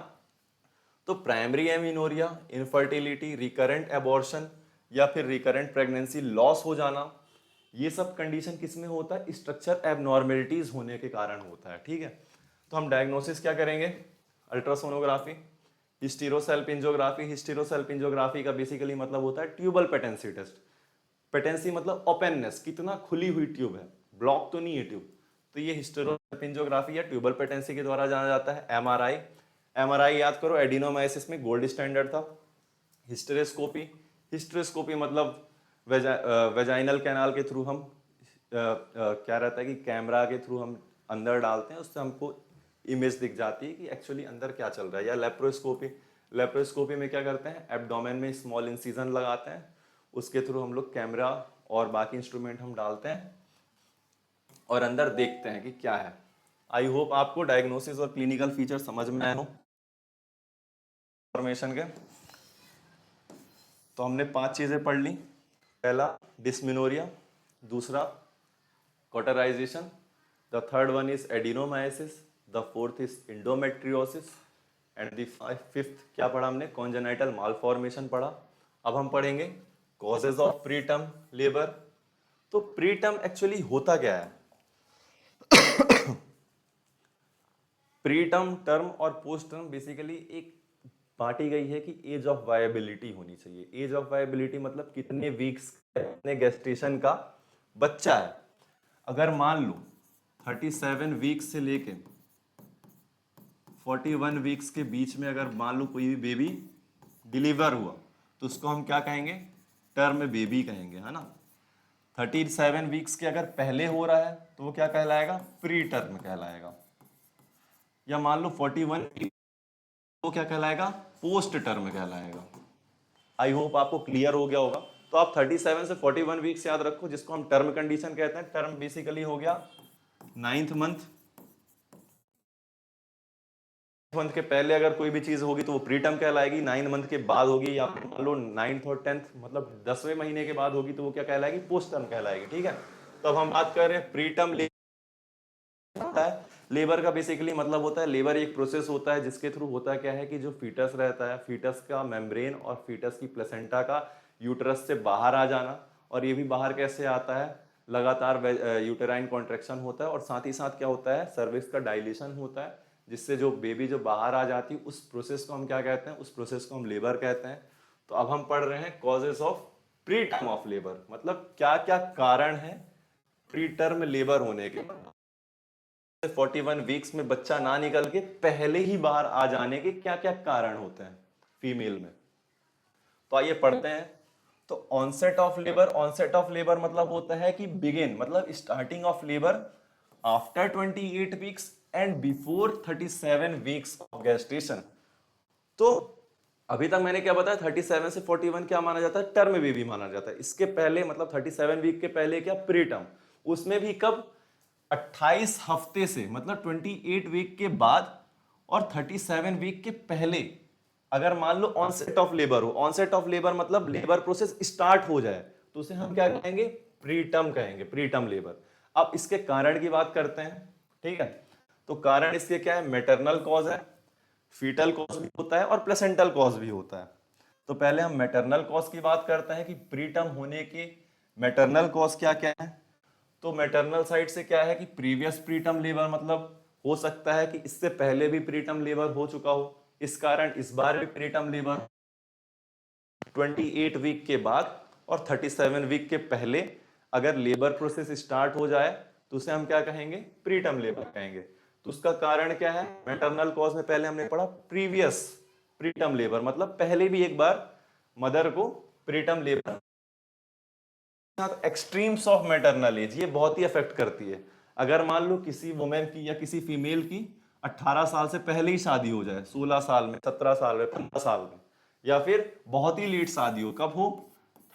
तो primary amenorrhoea, infertility, recurrent abortion या फिर रिकरेंट प्रेगनेंसी लॉस हो जाना, ये सब कंडीशन किस में होता है, स्ट्रक्चर एबनॉर्मेलिटीज होने के कारण होता है, ठीक है। तो हम डायग्नोसिस क्या करेंगे, अल्ट्रासोनोग्राफी, हिस्टीरोसेल्पिंजोग्राफी। हिस्टीरोसेल्पिंजोग्राफी का बेसिकली मतलब होता है ट्यूबल पेटेंसी टेस्ट। पेटेंसी मतलब ओपननेस, कितना खुली हुई ट्यूब है, ब्लॉक तो नहीं है ट्यूब। तो ये हिस्टेरोसेल्पिंजोग्राफी या ट्यूबल पेटेंसी के द्वारा जाना जाता है। एमआरआई, एमआरआई याद करो एडिनोमाइसिस में गोल्ड स्टैंडर्ड था। हिस्टेरोस्कोपी, हिस्टेरोस्कोपी मतलब वेजाइनल कैनाल के थ्रू हम क्या रहता है कि कैमरा के थ्रू हम अंदर डालते हैं, उससे हमको इमेज दिख जाती है कि एक्चुअली अंदर क्या चल रहा है। या लेप्रोस्कोपी, लेप्रोस्कोपी में क्या करते हैं, एब्डोमेन में स्मॉल इंसिजन लगाते हैं, उसके थ्रू हम लोग कैमरा और बाकी इंस्ट्रूमेंट हम डालते हैं और अंदर देखते हैं कि क्या है। आई होप आपको डायग्नोसिस और क्लिनिकल फीचर समझ में आए हो इंफॉर्मेशन के। तो हमने 5 चीजें पढ़ ली। पहला डिस्मिनोरिया, दूसरा cauterization, the third one is adenomyosis, the fourth is endometriosis and the fifth क्या पढ़ा हमने, congenital malformation पढ़ा। अब हम पढ़ेंगे causes of preterm labor। तो प्रीटर्म एक्चुअली होता क्या है, प्रीटर्म टर्म और पोस्ट टर्म बेसिकली एक बांटी गई है कि एज ऑफ वायबिलिटी होनी चाहिए। एज ऑफ वायबिलिटी मतलब कितने वीक्स, कितने गेस्टेशन का बच्चा है। अगर मान लो 37 वीक्स से लेके 41 वीक्स के बीच में अगर मान लो कोई भी बेबी डिलीवर हुआ, तो उसको हम क्या कहेंगे, टर्म बेबी कहेंगे, है ना। 37 वीक्स के अगर पहले हो रहा है तो वो क्या कहलाएगा, प्री टर्म कहलाएगा। या मान लो 41 वो क्या कहलाएगा, पोस्ट टर्म कहलाएगा। आई होप आपको क्लियर हो गया होगा। तो आप 37 से 41 वीक्स याद रखो, जिसको हम टर्म कंडीशन कहते हैं। टर्म बेसिकली हो गया 9th मंथ के पहले अगर कोई भी चीज होगी तो वो प्री टर्म कहलाएगी। 9 मंथ के बाद होगी, या मान लो 9th और 10th मतलब 10वें महीने के बाद होगी तो वो क्या कहलाएगी, पोस्ट टर्म कहलाएगी। ठीक है, तो अब हम बात कर रहे हैं प्री टर्म होता है। लेबर का बेसिकली मतलब होता है, लेबर एक प्रोसेस होता है जिसके थ्रू होता क्या है कि जो फीटस रहता है, फीटस का मेम्ब्रेन और फीटस की प्लेसेंटा का यूटरस से बाहर आ जाना। और ये भी बाहर कैसे आता है, लगातार यूटेराइन कॉन्ट्रेक्शन होता है और साथ ही साथ क्या होता है, सर्विक्स का डायलेशन होता है, जिससे जो बेबी जो बाहर आ जाती है उस प्रोसेस को हम क्या कहते हैं, उस प्रोसेस को हम लेबर कहते हैं। तो अब हम पढ़ रहे हैं causes of preterm of labour, मतलब क्या क्या कारण है प्री टर्म लेबर होने के। 41 वीक्स में बच्चा ना निकल के पहले ही बाहर आ जाने के क्या क्या कारण होते हैं फीमेल में। तो आइए पढ़ते हैं। तो onset of labour, onset of labour मतलब होता है कि बिगिन मतलब starting of labour after 28 weeks and before 37 weeks of gestation. तो अभी तक मैंने क्या बताया, 37 से 41 क्या माना जाता है, टर्म बेबी माना जाता है। इसके पहले मतलब 37 वीक के पहले क्या, प्री टर्म। उसमें भी कब, 28 हफ्ते से मतलब 28 वीक के बाद और 37 वीक के पहले अगर मान लो ऑनसेट ऑफ लेबर हो। ऑनसेट ऑफ लेबर मतलब लेबर प्रोसेस स्टार्ट हो जाए तो उसे हम क्या कहेंगे, प्री टर्म कहेंगे, प्री टर्म लेबर। अब इसके कारण की बात करते हैं, ठीक है। तो कारण इसके क्या है, मैटरनल कॉज है, फीटल कॉज भी होता है और प्लेसेंटल कॉज भी होता है। तो पहले हम मैटरनल कॉज की बात करते हैं कि प्री टर्म होने की मैटरनल कॉज क्या क्या है। तो मैटरनल साइड से क्या है कि प्रीवियस प्रीटर्म लेबर, मतलब हो सकता है कि इससे पहले भी प्रीटर्म लेबर हो चुका हो, इस कारण इस बार भी प्रीटर्म लेबर। 28 वीक के बाद और 37 वीक के पहले अगर लेबर प्रोसेस स्टार्ट हो जाए तो उसे हम क्या कहेंगे, प्रीटर्म लेबर कहेंगे। तो उसका कारण क्या है, मैटरनल कॉज में पहले हमने पढ़ा प्रीवियस प्रीटर्म लेबर, मतलब पहले भी एक बार मदर को preterm labour. Extremes of maternal age, ये बहुत ही अफेक्ट करती है। अगर मान लो किसी वुमेन की या किसी फीमेल की 18 साल से पहले ही शादी हो जाए, 16 साल में, 17 साल में, 15 साल में, या फिर बहुत ही लेट शादी हो, कब हो,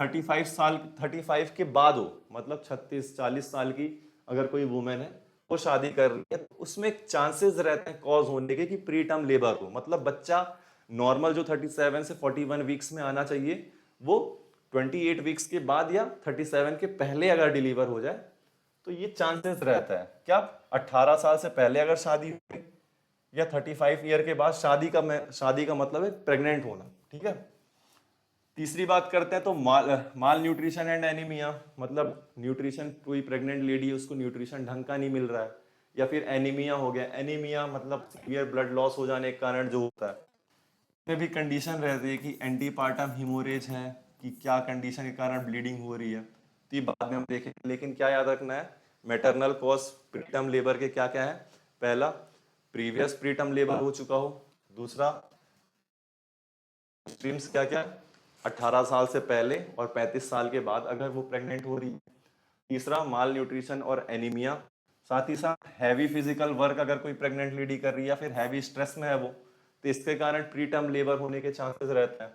35 साल, 35 के बाद हो, मतलब 36-40 साल की अगर कोई वुमेन है वो शादी कर रही है, तो उसमें चांसेस रहते हैं कॉज होने के कि प्री टर्म लेबर हो। मतलब बच्चा नॉर्मल जो 37 से 41 वीक्स में आना चाहिए वो 28 वीक्स के बाद या 37 के पहले अगर डिलीवर हो जाए तो ये चांसेस रहता है क्या, 18 साल से पहले अगर शादी हुई या 35 ईयर के बाद शादी का मतलब है प्रेग्नेंट होना। ठीक है, तीसरी बात करते हैं तो माल न्यूट्रिशन एंड एनीमिया, मतलब न्यूट्रिशन, कोई प्रेग्नेंट लेडी है उसको न्यूट्रिशन ढंग का नहीं मिल रहा है, या फिर एनीमिया हो गया। एनीमिया मतलब सीवियर ब्लड लॉस हो जाने के कारण जो होता है, में भी कंडीशन रहती है कि एंटीपार्टम हिमोरेज है, कि क्या कंडीशन के कारण ब्लीडिंग हो रही है, तो ये बाद में हम देखेंगे। लेकिन क्या याद रखना है, मैटरनल कॉज प्रीटर्म लेबर के क्या क्या है, पहला प्रीवियस प्रीटर्म लेबर हो चुका हो, दूसरा स्ट्रीम्स क्या क्या, 18 साल से पहले और 35 साल के बाद अगर वो प्रेग्नेंट हो रही है, तीसरा माल न्यूट्रिशन और एनीमिया, साथ ही साथ हैवी फिजिकल वर्क अगर कोई प्रेग्नेंट लेडी कर रही है या फिर हैवी स्ट्रेस में है वो, तो इसके कारण प्री टर्म लेबर होने के चांसेस रहते हैं।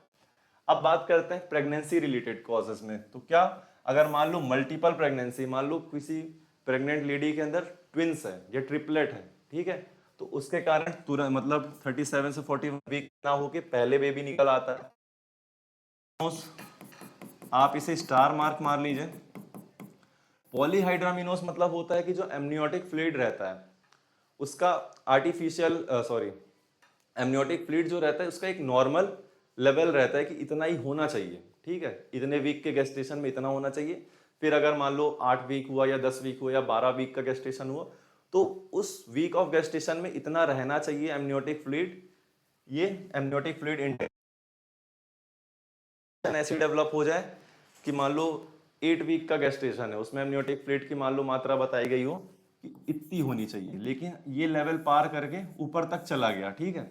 अब बात करते हैं प्रेगनेंसी रिलेटेड कॉजेस में। तो क्या, अगर मान लो मल्टीपल प्रेगनेंसी, मान लो किसी प्रेग्नेंट लेडी के अंदर ट्विंस है या ट्रिपलेट है, ठीक है, तो उसके कारण तुरंत मतलब 37 से 41 वीक ना होके पहले बेबी निकल आता है। आप इसे स्टार मार्क मार लीजिए। पॉलीहाइड्रामिनोस मतलब होता है कि जो एमनियोटिक फ्लूइड रहता है उसका आर्टिफिशियल एमनियोटिक फ्लूइड जो रहता है उसका एक नॉर्मल लेवल रहता है कि इतना ही होना चाहिए। ठीक है, इतने वीक के गेस्टेशन में इतना होना चाहिए। फिर अगर मान लो 8 वीक हुआ या 10 वीक हुआ या 12 वीक का गेस्टेशन हुआ तो उस वीक ऑफ गेस्टेशन में इतना रहना चाहिए एमनियोटिक फ्लूइड। ये एमनियोटिक फ्लूइड ऐसी डेवलप हो जाए कि मान लो 8 वीक का गेस्टेशन है, उसमें एमनियोटिक फ्लूइड की मान लो मात्रा बताई गई हो कि इतनी होनी चाहिए, लेकिन ये लेवल पार करके ऊपर तक चला गया। ठीक है,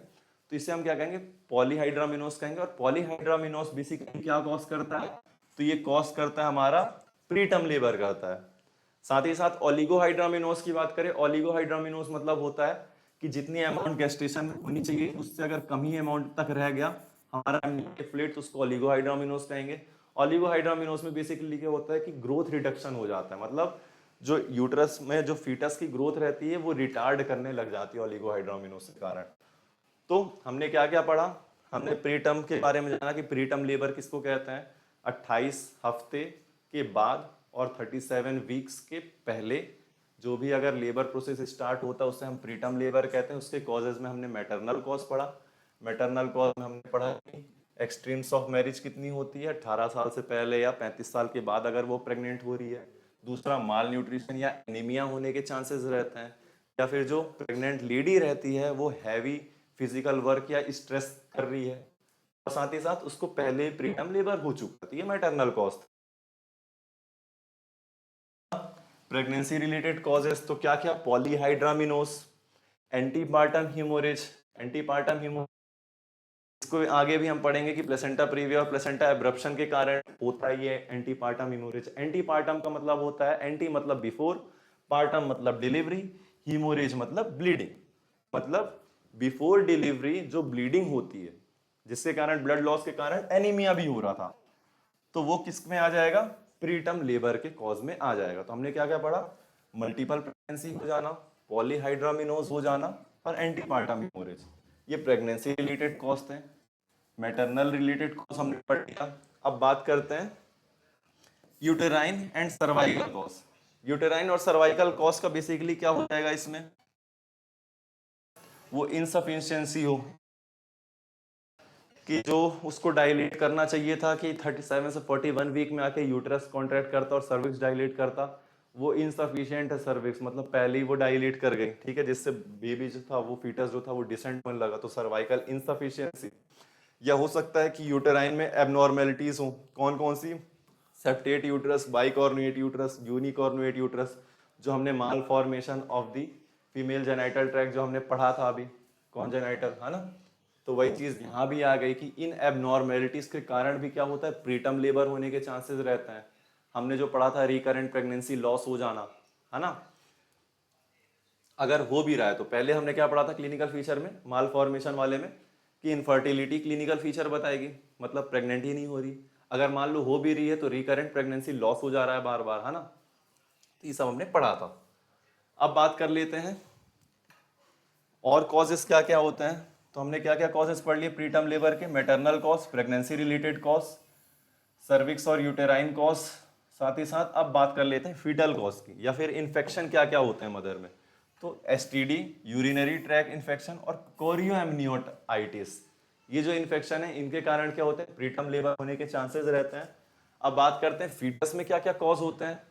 तो इसे हम क्या कहेंगे, पॉलीहाइड्रामिनोस कहेंगे। और पॉलीहाइड्रामिनोस बेसिकली क्या कॉज करता है, तो ये कॉज करता है हमारा प्रीटर्म लेबर करता है। साथ ही साथ ओलिगोहाइड्रामिनोस की बात करें, ओलिगोहाइड्रामिनोस मतलब होता है कि जितनी अमाउंट गेस्टेशन होनी चाहिए उससे अगर कम ही अमाउंट तक रह गया हमारा एमनियोटिक फ्लूइड, तो उसको ओलिगोहाइड्रामिनोस कहेंगे। ओलिगोहाइड्रामिनोस में बेसिकली क्या होता है कि ग्रोथ रिडक्शन हो जाता है, मतलब जो यूट्रस में जो फीटस की ग्रोथ रहती है वो रिटार्ड करने लग जाती है ओलिगोहाइड्रामिनोस के कारण। तो हमने क्या क्या पढ़ा, हमने प्रीटर्म के बारे में जाना कि प्रीटर्म लेबर किसको कहते हैं, 28 हफ्ते के बाद और 37 वीक्स के पहले जो भी अगर लेबर प्रोसेस स्टार्ट होता है उसे हम प्रीटर्म लेबर कहते हैं। उसके कॉजेज में हमने मैटरनल कॉज पढ़ा, मैटरनल कॉज में हमने पढ़ा कि एक्सट्रीम्स ऑफ मैरिज कितनी होती है, 18 साल से पहले या 35 साल के बाद अगर वो प्रेग्नेंट हो रही है। दूसरा, माल न्यूट्रिशन या एनीमिया होने के चांसेस रहते हैं, या फिर जो प्रेग्नेंट लेडी रहती है वो हैवी फिजिकल वर्क या स्ट्रेस कर रही है, और साथ ही साथ उसको पहले प्रीटर्म लेबर हो चुका है, ये maternal cause. Pregnancy related causes तो क्या क्या, पॉलीहाइड्रामिनोस, एंटीपार्टम हीमोरेज, एंटीपार्टम हीमोरेज इसको आगे भी हम पढ़ेंगे कि प्लेसेंटा प्रीविया और प्लेसेंटा एब्रप्शन के कारण होता है ये एंटीपार्टम हीमोरेज। एंटीपार्टम का मतलब होता है, एंटी मतलब बिफोर, पार्टम मतलब डिलीवरी, हीमोरेज मतलब ब्लीडिंग, मतलब बिफोर डिलीवरी जो ब्लीडिंग होती है जिसके कारण ब्लड लॉस के कारण एनीमिया भी हो रहा था, तो वो किस में आ जाएगा, प्रीटर्म लेबर के कॉज में आ जाएगा। तो हमने क्या क्या पढ़ा, मल्टीपल प्रेगनेंसी हो जाना, पॉलीहाइड्रामिनोज हो जाना और एंटीपार्टम हीमोरेज, ये प्रेगनेंसी रिलेटेड कॉज थे। मैटरनल रिलेटेड कॉज हमने पढ़ लिया। अब बात करते हैं uterine and cervical cause. Uterine और सर्वाइकल कॉज का बेसिकली क्या हो जाएगा, इसमें वो इनसफिशियंसी हो कि जो उसको डायलेट करना चाहिए था कि 37 से 41 वीक में आके यूट्रस कॉन्ट्रैक्ट करता और सर्विक्स डायलेट करता, वो इनसफिशियंट है सर्विक्स, मतलब पहले ही वो डायलेट कर गई, ठीक है, जिससे बेबी जो था वो फीटस जो था वो डिसेंट होने लगा, तो सर्वाइकल इनसफिशियंसी। या हो सकता है कि यूटेराइन में एबनॉर्मेलिटीज हो, कौन कौन सी, septate uterus, bicornuate uterus, unicornuate uterus, जो हमने malformation of the female genital tract जो हमने पढ़ा था अभी, कॉन्जेनाइटल, है ना, तो वही चीज यहाँ भी आ गई कि इन एबनॉर्मेलिटीज के कारण भी क्या होता है, प्रीटर्म लेबर होने के चांसेस रहते हैं। हमने जो पढ़ा था रिकरेंट प्रेगनेंसी लॉस हो जाना, है ना, अगर हो भी रहा है तो पहले हमने क्या पढ़ा था क्लिनिकल फीचर में, माल फॉर्मेशन वाले में, कि इनफर्टिलिटी क्लिनिकल फीचर बताएगी, मतलब प्रेग्नेंट ही नहीं हो रही। अगर मान लो हो भी रही है तो रिकरेंट प्रेगनेंसी लॉस हो जा रहा है बार बार, है ना, तो ये सब हमने पढ़ा था। अब बात कर लेते हैं और कॉजेस क्या क्या होते हैं। तो हमने क्या क्या कॉजेस पढ़ लिए प्रीटर्म लेबर के, maternal cause, pregnancy related cause, cervix और यूटेराइन कॉज, साथ ही साथ अब बात कर लेते हैं फीटल कॉज की, या फिर इन्फेक्शन क्या क्या होते हैं मदर में। तो एसटीडी, यूरिनरी ट्रैक इन्फेक्शन और कोरियोएमनियोटाइटिस, ये जो इन्फेक्शन है इनके कारण क्या होते हैं, प्रीटर्म लेबर होने के चांसेस रहते हैं। अब बात करते हैं फीटस में क्या क्या कॉज होते हैं।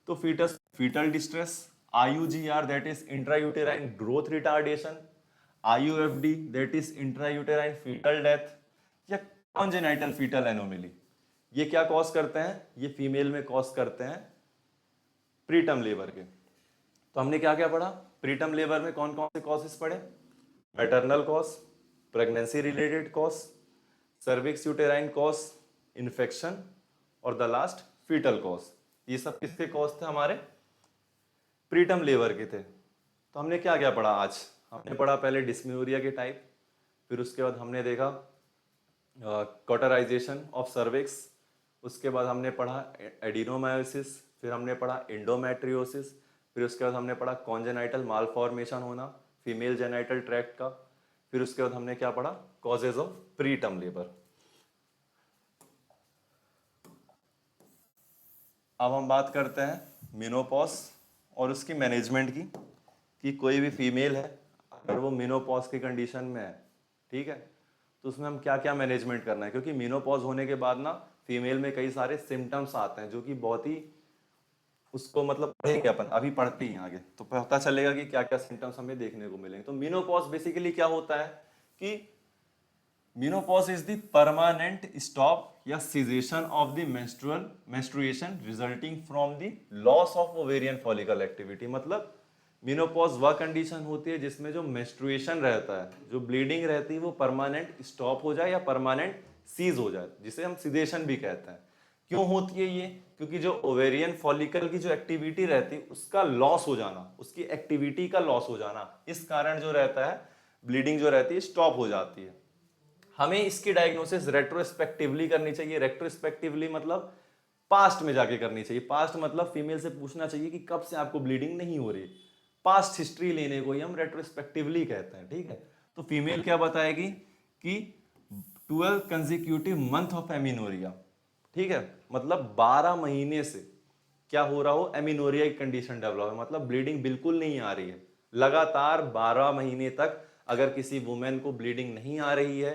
तो foetus, foetal distress, IUGR that is intrauterine growth retardation, IUFD that is intrauterine foetal death, या कॉन्जेनाइटल फीटल एनोमली, ये क्या कॉज करते हैं, ये फीमेल में कॉज करते हैं प्रीटर्म लेबर के। तो हमने क्या क्या पढ़ा, प्रीटर्म लेबर में कौन कौन से कॉजेस पढ़े, maternal cause, pregnancy related cause, cervix uterine cause, infection और द लास्ट फीटल कॉज। ये सब किसके कॉज थे, हमारे प्रीटर्म लेबर के थे। तो हमने क्या क्या पढ़ा आज, हमने पढ़ा पहले डिस्मेनोरिया के टाइप, फिर उसके बाद हमने देखा कॉटराइजेशन ऑफ सर्विक्स, उसके बाद हमने पढ़ा एडिनोमायोसिस, फिर हमने पढ़ा इंडोमेट्रियोसिस, फिर उसके बाद हमने पढ़ा कॉन्जेनाइटल मालफॉर्मेशन होना फीमेल जेनाइटल ट्रैक्ट का, फिर उसके बाद हमने क्या पढ़ा, कॉजेज ऑफ प्रीटर्म लेबर। अब हम बात करते हैं मेनोपॉज और उसकी मैनेजमेंट की, कि कोई भी फीमेल है अगर वो मेनोपॉज की कंडीशन में है, ठीक है, तो उसमें हम क्या क्या मैनेजमेंट करना है, क्योंकि मेनोपॉज होने के बाद ना फीमेल में कई सारे सिम्टम्स आते हैं जो कि बहुत ही उसको मतलब पढ़ेंगे अपन, अभी पढ़ते ही आगे तो पता चलेगा कि क्या क्या सिम्टम्स हमें देखने को मिलेंगे। तो मेनोपॉज बेसिकली क्या होता है कि menopause is the permanent stop या cessation of the menstruation resulting from the loss of ovarian follicle activity, मतलब मेनोपॉज वह कंडीशन होती है जिसमें जो मेंस्ट्रुएशन रहता है, जो ब्लीडिंग रहती है, वो परमानेंट स्टॉप हो जाए या परमानेंट सीज हो जाए, जिसे हम सीजेशन भी कहते हैं। क्यों होती है ये? क्योंकि जो ओवेरियन फॉलिकल की जो एक्टिविटी रहती है उसका लॉस हो जाना, उसकी एक्टिविटी का लॉस हो जाना, इस कारण जो रहता है ब्लीडिंग जो रहती है स्टॉप हो जाती है। हमें इसकी डायग्नोसिस रेट्रोस्पेक्टिवली करनी चाहिए। रेट्रोस्पेक्टिवली मतलब पास्ट में जाके करनी चाहिए। पास्ट मतलब फीमेल से पूछना चाहिए कि कब से आपको ब्लीडिंग नहीं हो रही। पास्ट हिस्ट्री लेने को ही हम रेट्रोस्पेक्टिवली कहते हैं, ठीक है। तो फीमेल क्या बताएगी कि 12 कंसेक्यूटिव मंथ ऑफ एमिनोरिया, ठीक है, मतलब 12 महीने से क्या हो रहा हो, एमिनोरिया की कंडीशन डेवलप है, मतलब ब्लीडिंग बिल्कुल नहीं आ रही है। लगातार 12 महीने तक अगर किसी वुमेन को ब्लीडिंग नहीं आ रही है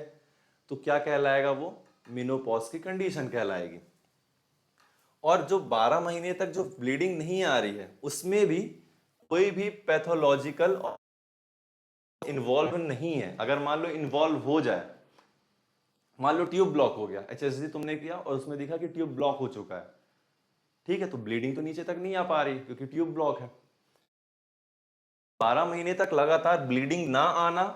तो क्या कहलाएगा, वो मेनोपॉज की कंडीशन कहलाएगी। और जो 12 महीने तक जो ब्लीडिंग नहीं आ रही है उसमें भी कोई भी पैथोलॉजिकल इन्वॉल्व नहीं है। अगर मान लो इन्वॉल्व हो जाए, मान लो ट्यूब ब्लॉक हो गया, एचएसजी तुमने किया और उसमें दिखा कि ट्यूब ब्लॉक हो चुका है, ठीक है, तो ब्लीडिंग तो नीचे तक नहीं आ पा रही क्योंकि ट्यूब ब्लॉक है। 12 महीने तक लगातार ब्लीडिंग ना आना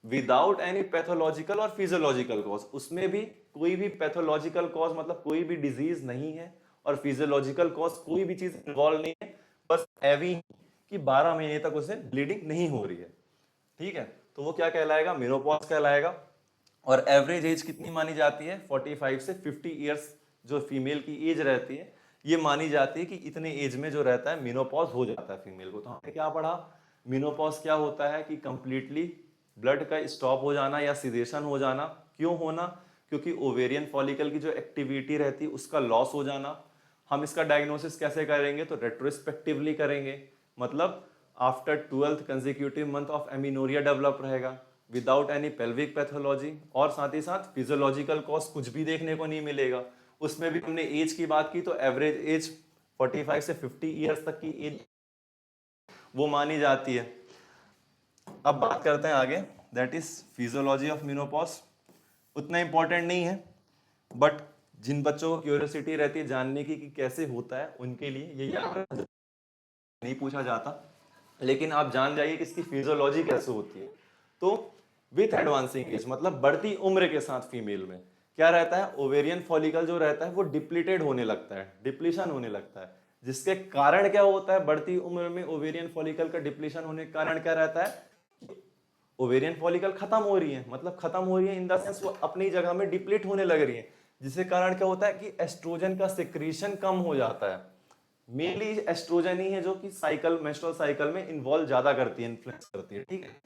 विदाउट एनी पैथोलॉजिकल और फिजियोलॉजिकल कॉज, उसमें भी कोई भी पैथोलॉजिकल कॉज मतलब कोई भी डिजीज नहीं है और फिजियोलॉजिकल कॉज कोई भी चीज इन्वॉल्व नहीं है, बस एवी कि 12 महीने तक उसे ब्लीडिंग नहीं हो रही है, ठीक है, तो वो क्या कहलाएगा, मेनोपॉज कहलाएगा। और एवरेज एज कितनी मानी जाती है, 45 से 50 ईयर्स जो फीमेल की एज रहती है ये मानी जाती है कि इतने एज में जो रहता है मेनोपॉज हो जाता है फीमेल को। तो हमने क्या पढ़ा, मेनोपॉज क्या होता है कि कंप्लीटली ब्लड का स्टॉप हो जाना या सिजेशन हो जाना। क्यों होना, क्योंकि ओवेरियन फॉलिकल की जो एक्टिविटी रहती है उसका लॉस हो जाना। हम इसका डायग्नोसिस कैसे करेंगे, तो रेट्रोस्पेक्टिवली करेंगे, मतलब after 12th consecutive month of amenorrhoea develop रहेगा विदाउट एनी पेल्विक पैथोलॉजी, और साथ ही साथ फिजियोलॉजिकल कॉज कुछ भी देखने को नहीं मिलेगा। उसमें भी हमने एज की बात की तो एवरेज एज 45 से 50 ईयर्स तक की एज वो मानी जाती है। अब बात करते हैं आगे, that is physiology of menopause. उतना इंपॉर्टेंट नहीं है, बट जिन बच्चों को क्यूरियोसिटी रहती है जानने की कि कैसे होता है उनके लिए ये याद नहीं पूछा जाता, लेकिन आप जान जाइए कि इसकी फिजियोलॉजी कैसे होती है। तो विथ एडवांसिंग एज मतलब बढ़ती उम्र के साथ फीमेल में क्या रहता है, ओवेरियन फॉलिकल जो रहता है वो डिप्लीटेड होने लगता है, डिप्लीशन होने लगता है, जिसके कारण क्या होता है, बढ़ती उम्र में ओवेरियन फॉलिकल का डिप्लीशन होने के कारण क्या रहता है, ओवेरियन फॉलिकल खत्म हो रही है, मतलब खत्म हो रही है इन द सेंस वो अपनी जगह में डिप्लीट होने लग रही है, जिसके कारण क्या होता है कि एस्ट्रोजन का सिक्रीशन कम हो जाता है। मेनली एस्ट्रोजन ही है जो कि साइकिल, मेंस्ट्रुअल साइकिल में इन्वॉल्व ज्यादा करती है, इन्फ्लुएंस करती है, ठीक है।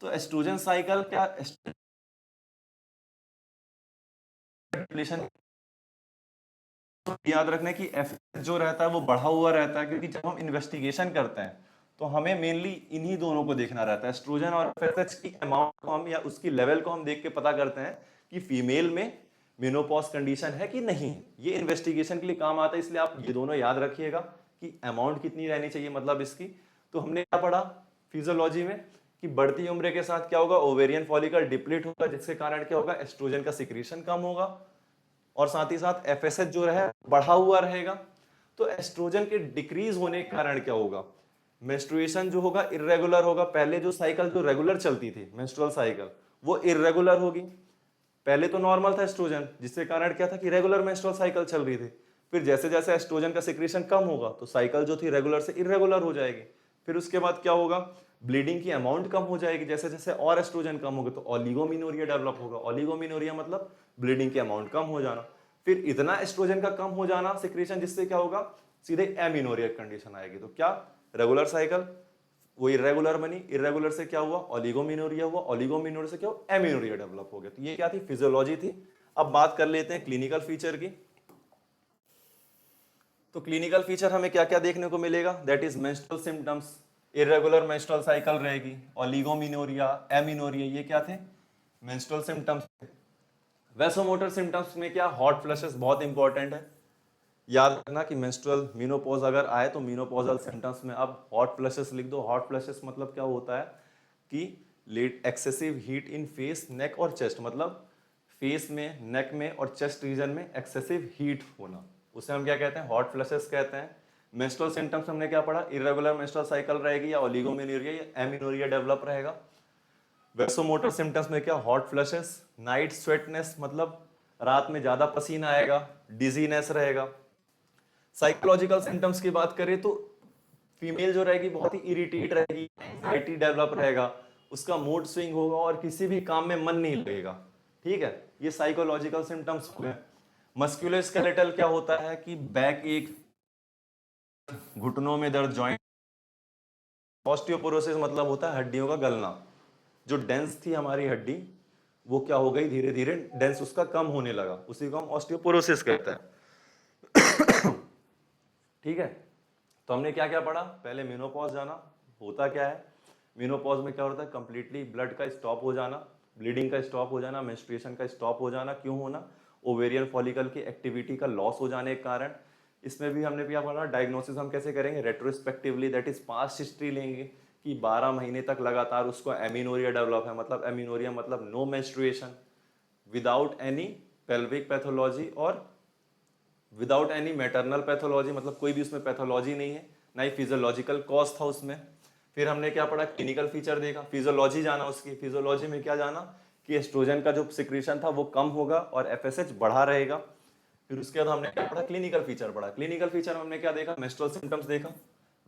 तो एस्ट्रोजन साइकिल क्या डिप्लीशन, तो याद रखने की एफ जो रहता है वो बढ़ा हुआ रहता है, क्योंकि जब हम इन्वेस्टिगेशन करते हैं तो हमें मेनली इन्हीं दोनों को देखना रहता है, एस्ट्रोजन और एफएसएच की अमाउंट को हम या उसकी लेवल को हम देख के पता करते हैं कि फीमेल में मेनोपॉज कंडीशन है कि नहीं। ये इन्वेस्टिगेशन के लिए काम आता है, इसलिए आप ये दोनों याद रखिएगा कि अमाउंट कितनी रहनी चाहिए मतलब इसकी। तो हमने क्या पढ़ा फिजियोलॉजी में कि बढ़ती उम्र के साथ क्या होगा, ओवेरियन फॉलिकल डिप्लीट होगा, जिसके कारण क्या होगा, एस्ट्रोजन का सिक्रीशन कम होगा और साथ ही साथ एफएसएच जो रहे बढ़ा हुआ रहेगा। तो एस्ट्रोजन के डिक्रीज होने के कारण क्या होगा, मेंस्ट्रुएशन जो होगा इरेगुलर होगा। पहले जो साइकिल जो रेगुलर चलती थी मेंस्ट्रुअल साइकिल वो इरेगुलर होगी। पहले तो नॉर्मल था एस्ट्रोजन, जिसके कारण क्या था कि रेगुलर मेंस्ट्रुअल साइकिल चल रही थी। फिर जैसे जैसे एस्ट्रोजन का सिक्रीशन कम होगा तो साइकिल जो थी रेगुलर से इरेगुलर हो जाएगी। फिर उसके बाद क्या होगा, ब्लीडिंग की अमाउंट कम हो जाएगी, जैसे जैसे और एस्ट्रोजन कम होगा तो ओलिगोमिनोरिया डेवलप होगा। ओलिगोमिनोरिया मतलब ब्लीडिंग की अमाउंट कम हो जाना। फिर इतना एस्ट्रोजन का कम हो जाना सिक्रीशन, जिससे क्या होगा, सीधे एमिनोरिया कंडीशन आएगी। तो क्या, रेगुलर साइकिल वो इरेगुलर बनी, इरेगुलर से क्या हुआ, ओलिगोमिनोरिया हुआ, ओलिगोमिनोरिया से क्या हुआ, एमिनोरिया डेवलप हो गया। तो ये क्या थी, फिजियोलॉजी थी। अब बात कर लेते हैं क्लिनिकल फीचर की। तो क्लिनिकल फीचर हमें क्या क्या देखने को मिलेगा, that is menstrual symptoms, irregular menstrual cycle रहेगी, ओलिगोमिनोरिया, एमिनोरिया, ये क्या थे, मेंस्ट्रुअल सिम्टम्स। वैसोमोटर सिम्टम्स में क्या, हॉट फ्लशेस बहुत इंपॉर्टेंट है। याद रखना कि मेंस्ट्रुअल मेनोपॉज अगर आए तो मेनोपॉजल सिम्टम्स में आप हॉट फ्लशेस लिख दो। हॉट फ्लशेस मतलब क्या होता है कि let excessive heat in face, neck और चेस्ट, मतलब फेस में, नेक में और चेस्ट रीजन में एक्सेसिव हीट होना, उसे हम क्या कहते हैं, हॉट फ्लशेस कहते हैं। मेंस्ट्रुअल सिम्टम्स हमने क्या पढ़ा, इरेगुलर मेंस्ट्रुअल साइकिल रहेगी या ओलिगोमेनोरिया या एमिनोरिया डेवलप रहेगा। वैसोमोटर सिम्टम्स में क्या, हॉट फ्लशेस, नाइट स्वेटनेस मतलब रात में ज्यादा पसीना आएगा, डिजीनेस रहेगा। साइकोलॉजिकल सिम्टम्स की बात करें तो फीमेल जो रहेगी बहुत ही इरिटेट रहेगी, एंग्जाइटी डेवलप रहेगा, उसका मूड स्विंग होगा और किसी भी काम में मन नहीं लगेगा। ठीक है, ये साइकोलॉजिकल सिम्टम्स हो गए। मस्कुलोस्केलेटल क्या होता है कि बैक एक, घुटनों में दर्द, जॉइंट। ऑस्टियोपोरोसिस मतलब होता है हड्डियों का गलना। जो डेंस थी हमारी हड्डी, वो क्या हो गई, धीरे धीरे डेंस उसका कम होने लगा, उसी को हम ऑस्टियोपोरोसिस कहते हैं। ठीक है, तो हमने क्या क्या पढ़ा, पहले मेनोपॉज जाना, होता क्या है मेनोपॉज में, क्या होता है कंप्लीटली ब्लड का स्टॉप हो जाना, ब्लीडिंग का स्टॉप हो जाना, मेंस्ट्रुएशन का स्टॉप हो जाना। क्यों होना, ओवेरियन फॉलिकल की एक्टिविटी का लॉस हो जाने के कारण। इसमें भी हमने क्या पढ़ा, डायग्नोसिस हम कैसे करेंगे, retrospectively, that is past history लेंगे कि 12 महीने तक लगातार उसको एमिनोरिया डेवलप है, मतलब एमिनोरिया मतलब no menstruation, without any pelvic pathology और विदाउट एनी मैटरनल पैथोलॉजी, मतलब कोई भी उसमें पैथोलॉजी नहीं है, ना ही फिजियोलॉजिकल कॉज था उसमें। फिर हमने क्या पढ़ा, क्लिनिकल फीचर देखा, फिजियोलॉजी जाना उसकी, फिजियोलॉजी में क्या जाना कि एस्ट्रोजन का जो सिक्रीशन था वो कम होगा और एफएसएच बढ़ा रहेगा। फिर उसके बाद हमने क्या पढ़ा, क्लिनिकल फीचर पढ़ा। क्लिनिकल फीचर में हमने क्या देखा, मेंस्ट्रुअल सिम्टम्स देखा,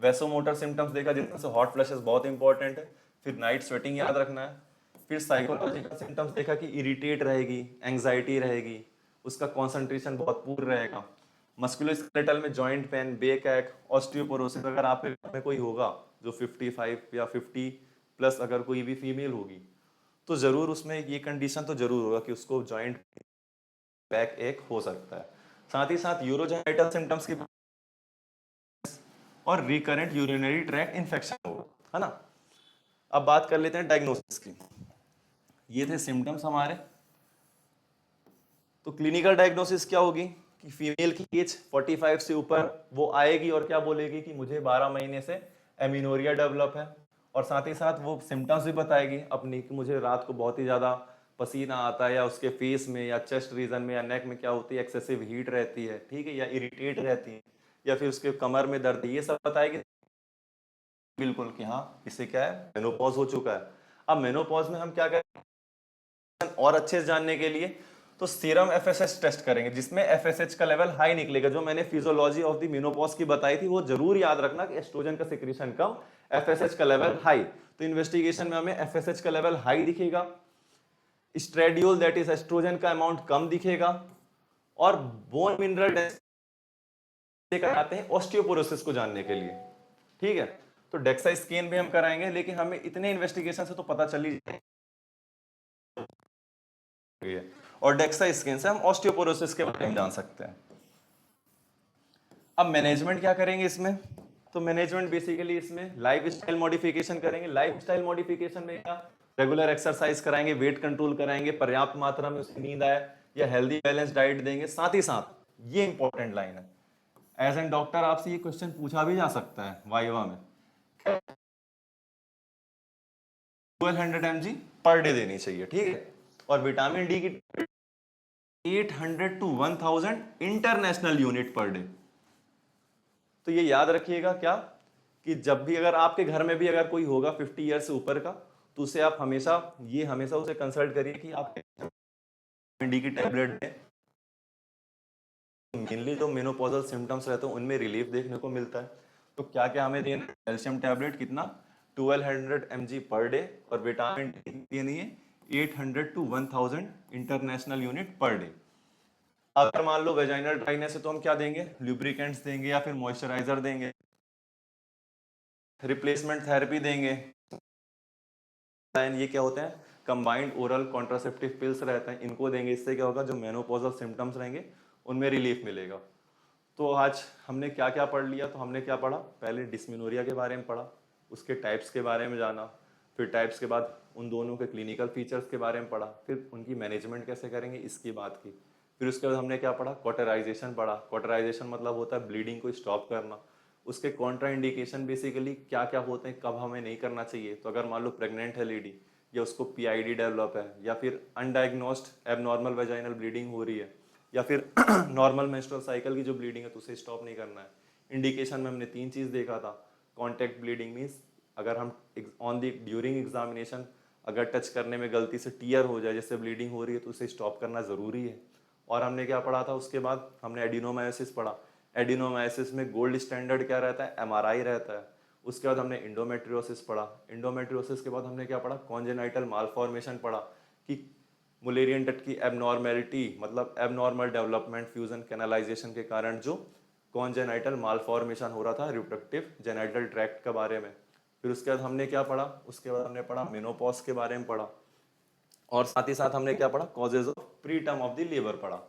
वेसोमोटर सिम्टम्स देखा, जिसमें से हॉट फ्लैशेस बहुत इंपॉर्टेंट है, फिर नाइट स्वेटिंग याद रखना है। फिर साइकोलॉजिकल सिम्टम्स देखा कि इरिटेट रहेगी, एंग्जाइटी रहेगी, उसका कॉन्सेंट्रेशन बहुत पूर रहेगा। मस्कुलोस्केलेटल में जॉइंट पेन, बैक एक, ऑस्टियोपोरोसिस। अगर आपके घर में कोई होगा जो 55 या 50 प्लस अगर कोई भी फीमेल होगी, तो जरूर उसमें ये कंडीशन तो जरूर होगा कि उसको जॉइंट बैक एक हो सकता है। साथ ही साथ यूरोजेनिटल सिम्टम्स की और रिकरेंट यूरिनरी ट्रैक्ट इन्फेक्शन होगा, है ना। अब बात कर लेते हैं डायग्नोसिस की। ये थे सिम्टम्स हमारे। तो क्लिनिकल डायग्नोसिस क्या होगी कि फीमेल की एज 45 से ऊपर वो आएगी और क्या बोलेगी कि मुझे 12 महीने से एमिनोरिया डेवलप है, और साथ ही साथ वो सिम्टम्स भी बताएगी अपनी कि मुझे रात को बहुत ही ज्यादा पसीना आता है, या उसके फेस में या चेस्ट रीजन में या नेक में क्या होती है, एक्सेसिव हीट रहती है, ठीक है, या इरिटेट रहती है, या फिर उसके कमर में दर्द है, ये सब बताएगी बिल्कुल कि हाँ इससे क्या है, मेनोपॉज हो चुका है। अब मेनोपॉज में हम क्या करें और अच्छे से जानने के लिए, तो सीरम एफएसएच टेस्ट करेंगे, जिसमें एफएसएच का लेवल हाई निकलेगा। जो मैंने फिजियोलॉजी ऑफ द मेनोपॉज की बताई थी वो जरूर याद रखना कि एस्ट्रोजन का सिक्रीशन कम, एफएसएच का लेवल हाई। तो इन्वेस्टिगेशन में हमें एफएसएच का लेवल हाई दिखेगा, स्ट्रेडियोल दैट इज एस्ट्रोजन का अमाउंट कम दिखेगा, और बोन मिनरल कराते हैं ऑस्टियोपोरोसिस को जानने के लिए। ठीक है, तो डेक्सा स्कैन भी हम कराएंगे, लेकिन हमें इतने इन्वेस्टिगेशन से तो पता चल ही है, और डेक्सा स्कैन से हम ऑस्टियोपोरोसिस के बारे में जान सकते हैं। अब मैनेजमेंट क्या करेंगे इसमें, तो मैनेजमेंट बेसिकली इसमें लाइफ स्टाइल मॉडिफिकेशन करेंगे। लाइफ स्टाइल मॉडिफिकेशन में क्या, रेगुलर एक्सरसाइज कराएंगे, वेट कंट्रोल कराएंगे, पर्याप्त मात्रा में उसकी नींद आए, या हेल्दी बैलेंस डाइट देंगे। साथ ही साथ ये इंपॉर्टेंट लाइन है, एज एन डॉक्टर आपसे ये क्वेश्चन पूछा भी जा सकता है वाइवा में, 1200 mg पर डे देनी चाहिए, ठीक है। और विटामिन डी की 800 to 1000 international unit per day. तो ये याद रखिएगा क्या, कि जब भी अगर आपके घर में भी अगर कोई होगा 50 ईयर से ऊपर का, तो उसे आप हमेशा उसे कंसल्ट करिए कि आप विटामिन डी की टैबलेट दें। मेनली जो मेनोपॉजल सिम्टम्स रहते हैं उनमें रिलीफ देखने को मिलता है। तो क्या क्या हमें देना है, कैल्शियम टैबलेट कितना 1200 mg पर डे, और विटामिन डी देनी है 800 to 1000 international unit per day. अगर मान लो वेजाइनल ड्राइनेस है तो हम क्या देंगे, ल्यूब्रिकेंट्स देंगे या फिर मॉइस्चराइजर देंगे, रिप्लेसमेंट थेरेपी देंगे। ये क्या होते हैं, कंबाइंड ओरल कॉन्ट्रासेप्टिव पिल्स रहते हैं, इनको देंगे। इससे क्या होगा, जो मेनोपॉजल सिम्टम्स रहेंगे उनमें रिलीफ मिलेगा। तो आज हमने क्या क्या पढ़ लिया, तो हमने क्या पढ़ा, पहले डिस्मेनोरिया के बारे में पढ़ा, उसके टाइप्स के बारे में जाना, फिर टाइप्स के बाद उन दोनों के क्लिनिकल फीचर्स के बारे में पढ़ा, फिर उनकी मैनेजमेंट कैसे करेंगे इसकी बात की। फिर उसके बाद हमने क्या पढ़ा, कॉटराइजेशन पढ़ा। कॉटराइजेशन मतलब होता है ब्लीडिंग को स्टॉप करना, उसके कॉन्ट्रा इंडिकेशन बेसिकली क्या क्या होते हैं, कब हमें नहीं करना चाहिए। तो अगर मान लो प्रेग्नेंट है लेडी, या उसको पीआईडी डेवलप है, या फिर अनडायग्नोस्ड एबनॉर्मल वेजाइनल ब्लीडिंग हो रही है, या फिर नॉर्मल मेंस्ट्रुअल साइकिल की जो ब्लीडिंग है तो उसे स्टॉप नहीं करना है। इंडिकेशन में हमने 3 चीज देखा था। कॉन्टैक्ट ब्लीडिंग मीन्स अगर हम ऑन द ड्यूरिंग एग्जामिनेशन अगर टच करने में गलती से टीयर हो जाए जिससे ब्लीडिंग हो रही है तो उसे स्टॉप करना जरूरी है। और हमने क्या पढ़ा था उसके बाद, हमने एडिनोमायोसिस पढ़ा। एडिनोमायोसिस में गोल्ड स्टैंडर्ड क्या रहता है, एमआरआई रहता है। उसके बाद हमने इंडोमेट्रियोसिस पढ़ा। इंडोमेट्रियोसिस के बाद हमने क्या पढ़ा, कॉन्जेनाइटल मालफॉर्मेशन पढ़ा कि मुलेरियन डक्ट की एबनॉर्मेलिटी, मतलब एबनॉर्मल डेवलपमेंट फ्यूजन कैनालाइजेशन के कारण जो कॉन्जेनाइटल मालफॉर्मेशन हो रहा था रिप्रोडक्टिव जेनाइटल ट्रैक्ट के बारे में। फिर उसके बाद हमने क्या पढ़ा, उसके बाद हमने पढ़ा मेनोपॉज के बारे में पढ़ा। और साथ ही साथ हमने क्या पढ़ा, causes of preterm of the labour पढ़ा।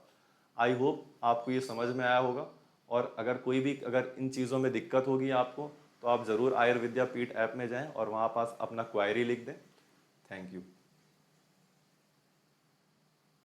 आई होप आपको ये समझ में आया होगा। और अगर कोई भी अगर इन चीज़ों में दिक्कत होगी आपको, तो आप ज़रूर आयुर्विद्या पीठ ऐप में जाएं और वहाँ पास अपना क्वायरी लिख दें। Thank you.